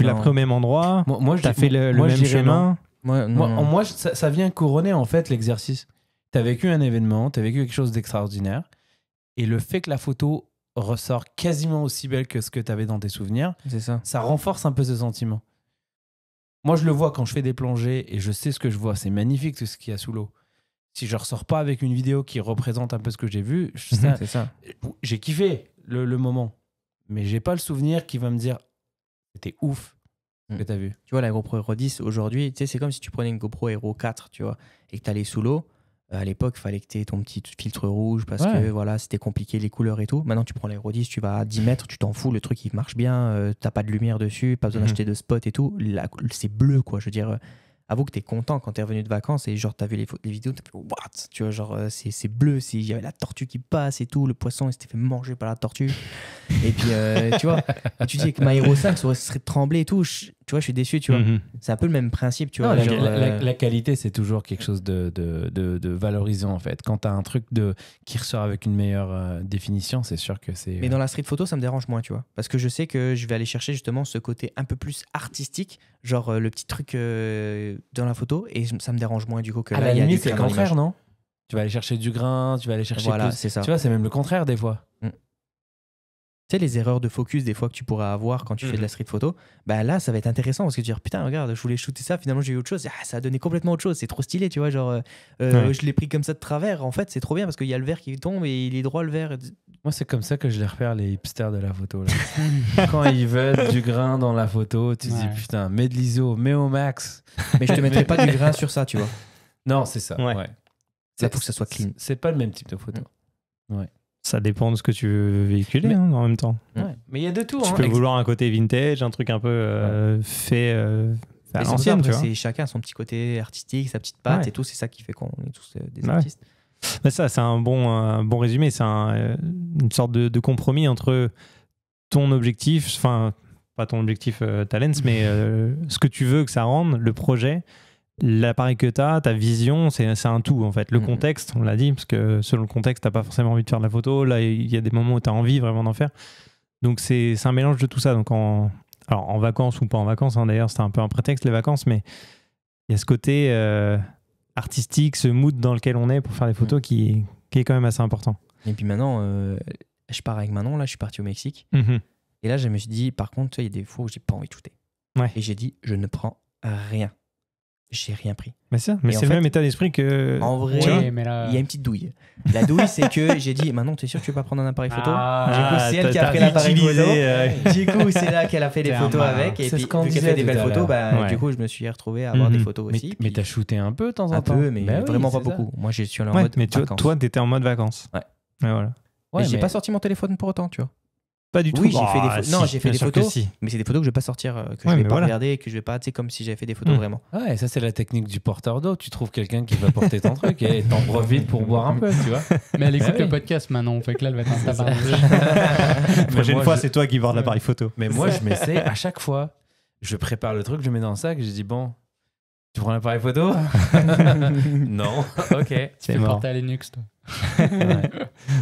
l'as Non. pris au même endroit, Moi, je tu as dis- fait le moi, je même dirais non. chemin. Moi, Ça vient couronner en fait l'exercice. Tu as vécu un événement, tu as vécu quelque chose d'extraordinaire, et le fait que la photo ressort quasiment aussi belle que ce que tu avais dans tes souvenirs, c'est ça. ça renforce un peu ce sentiment. Moi, je le vois quand je fais des plongées et je sais ce que je vois. C'est magnifique tout ce qu'il y a sous l'eau. Si je ressors pas avec une vidéo qui représente un peu ce que j'ai vu, C'est ça. j'ai kiffé le moment, mais j'ai pas le souvenir qui va me dire c'était ouf ce que tu as vu. Tu vois, la GoPro Hero 10, aujourd'hui, tu sais, c'est comme si tu prenais une GoPro Hero 4, tu vois, et que tu allais sous l'eau. À l'époque, il fallait que tu aies ton petit filtre rouge parce Ouais. que voilà, c'était compliqué, les couleurs et tout. Maintenant, tu prends la Hero 10, tu vas à 10 mètres, tu t'en fous, le truc il marche bien, t'as pas de lumière dessus, pas besoin d'acheter de spot et tout. C'est bleu, quoi. Je veux dire, avoue que t'es content quand t'es revenu de vacances et genre t'as vu les vidéos, t'as fait what? Tu vois, genre c'est bleu, il y avait la tortue qui passe et tout, le poisson il s'était fait manger par la tortue. Et puis, tu vois, et tu dis que ma Hero 5 serait tremblé et tout. Tu vois, je suis déçu, tu vois. Mhm. C'est un peu le même principe, tu Non, vois. la, genre, la qualité, c'est toujours quelque chose de valorisant en fait. Quand tu as un truc qui ressort avec une meilleure définition, c'est sûr que c'est. Mais dans la street photo, ça me dérange moins, tu vois. Parce que je sais que je vais aller chercher justement ce côté un peu plus artistique, genre le petit truc dans la photo, et ça me dérange moins du coup que à là, la il y a limite, du c'est le grain dans contraire, l'image. non? Tu vas aller chercher du grain, tu vas aller chercher Voilà, plus. c'est ça. Tu vois, c'est même le contraire des fois. Tu sais, les erreurs de focus des fois que tu pourrais avoir quand tu fais de la street photo, bah là, ça va être intéressant parce que tu vas dire putain, regarde, je voulais shooter ça, finalement j'ai eu autre chose. Ah, ça a donné complètement autre chose, c'est trop stylé, tu vois. Genre, Ouais. je l'ai pris comme ça de travers. En fait, c'est trop bien parce qu'il y a le verre qui tombe et il est droit le verre. Moi, c'est comme ça que je les repère, les hipsters de la photo. Là. Quand ils veulent du grain dans la photo, tu te dis Ouais. putain, mets de l'ISO, mets au max. Mais je te mettrais pas du grain sur ça, tu vois. Non, c'est ça. Ouais. Ouais. Ça faut que ça soit clean. C'est pas le même type de photo. Ça dépend de ce que tu veux véhiculer en même temps. Ouais. Mais il y a de tout. Tu hein. peux vouloir un côté vintage, un truc un peu fait à Et c'est pour ça, l'ancienne, après, tu vois. c'est chacun son petit côté artistique, sa petite patte Ouais. et tout. C'est ça qui fait qu'on est tous des Ouais. artistes. Mais ça, c'est un bon résumé. C'est une sorte de compromis entre ton objectif, enfin, pas ton objectif talents, mais ce que tu veux que ça rende, le projet, l'appareil que tu as, ta vision, c'est un tout en fait. Le contexte, on l'a dit, parce que selon le contexte, tu n'as pas forcément envie de faire de la photo. Là, il y a des moments où tu as envie vraiment d'en faire. Donc, c'est un mélange de tout ça. Donc, alors, en vacances ou pas en vacances, hein, d'ailleurs, c'était un peu un prétexte les vacances, mais il y a ce côté artistique, ce mood dans lequel on est pour faire des photos qui est quand même assez important. Et puis maintenant, je pars avec Manon. Là, je suis parti au Mexique. Et là, je me suis dit, par contre, tu sais, il y a des fois où j'ai pas envie de shooter. Ouais. Et j'ai dit, je ne prends rien. J'ai rien pris. Mais c'est Et le en fait, même état d'esprit que. En vrai, Tu vois, Oui, mais là... il y a une petite douille. La douille, c'est que j'ai dit, Manon, t'es sûr que tu veux pas prendre un appareil photo? Ah, Du coup, c'est elle qui a t'as pris l'appareil photo. utilisé, Du coup, c'est là qu'elle a fait des T'es un photos malin. avec. Et C'est puis, ce qu'on vu qu'elle disait fait des tout belles à photos, l'heure. bah, Ouais. du coup, je me suis retrouvé à avoir des photos Mais, aussi. mais puis t'as shooté un peu de temps en un temps. peu, mais Ben oui, vraiment pas c'est ça. beaucoup. Moi, je suis allé en Ouais, mode mais vacances. toi, t'étais en mode vacances. Ouais. Ouais, voilà. Ouais, Et j'ai mais- pas sorti mon téléphone pour autant, tu vois. Pas du tout. Oui, j'ai fait des Ah, photos. Non, si, j'ai fait bien des sûr que photos. si. Mais c'est des photos que je vais pas sortir, que Ouais, je vais mais pas voilà. regarder, que je vais pas, tu sais, comme si j'avais fait des photos vraiment. Ouais, ça c'est la technique du porteur d'eau. Tu trouves quelqu'un qui va porter ton truc et t'en profites pour boire un peu, tu vois. Mais elle écoute Ah oui. le podcast maintenant, fait que là, elle va être en tabac. La prochaine moi, fois, je- c'est toi qui bordes l'appareil photo. Mais moi, je m'essaie à chaque fois. Je prépare le truc, je mets dans le sac, je dis bon, tu prends l'appareil photo? Non. Ok. Tu C'est fais mort. porter à Linux, toi. Ouais.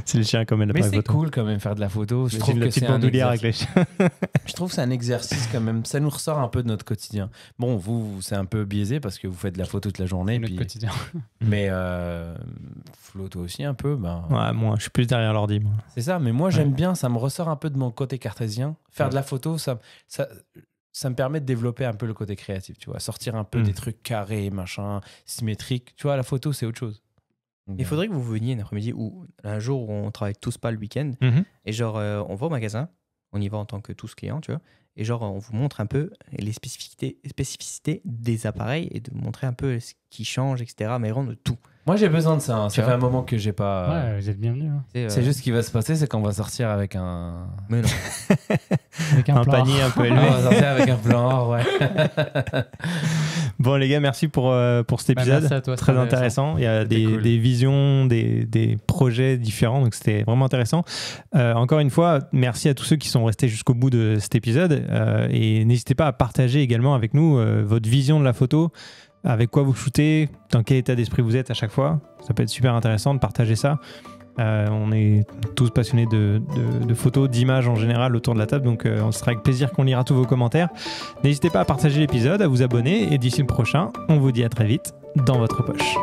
C'est le chien comme Mais l'appareil c'est photo. cool quand même faire de la photo. Je J'ai trouve la que petite c'est un bandoulière avec exercice. les chiens. Je trouve que c'est un exercice quand même. Ça nous ressort un peu de notre quotidien. Bon, vous c'est un peu biaisé parce que vous faites de la photo toute la journée. C'est notre Puis... quotidien. Mais Flo, toi aussi un peu. Ben, Ouais, moi, je suis plus derrière l'ordi. Moi. c'est ça. Mais moi, j'aime bien. Ça me ressort un peu de mon côté cartésien. Faire de la photo, ça me permet de développer un peu le côté créatif. Tu vois, sortir un peu des trucs carrés, machin, symétriques. Tu vois, la photo, c'est autre chose. Donc, Il faudrait que vous veniez un après-midi ou un jour où on travaille tous pas le week-end et genre on va au magasin, on y va en tant que tous clients, tu vois, et genre on vous montre un peu les spécificités des appareils et de montrer un peu ce qui change, etc. Mais vraiment de tout. Moi, j'ai besoin de ça. Hein. Tu Ça fait vois un moment que j'ai pas. Ouais, vous êtes bienvenus. Hein. C'est juste ce qui va se passer, c'est qu'on va sortir avec un. Mais non. Avec Un plan. panier un peu On élevé. va sortir avec un plan or, ouais. Bon, les gars, merci pour cet Bah, épisode. merci à toi, Très c'était intéressant. Il y a C'était cool. des visions, des projets différents. Donc, c'était vraiment intéressant. Encore une fois, merci à tous ceux qui sont restés jusqu'au bout de cet épisode. Et n'hésitez pas à partager également avec nous votre vision de la photo, avec quoi vous shootez, dans quel état d'esprit vous êtes à chaque fois. Ça peut être super intéressant de partager ça. On est tous passionnés de photos, d'images en général autour de la table, donc on sera avec plaisir qu'on lira tous vos commentaires. N'hésitez pas à partager l'épisode, à vous abonner, et d'ici le prochain, on vous dit à très vite dans votre poche.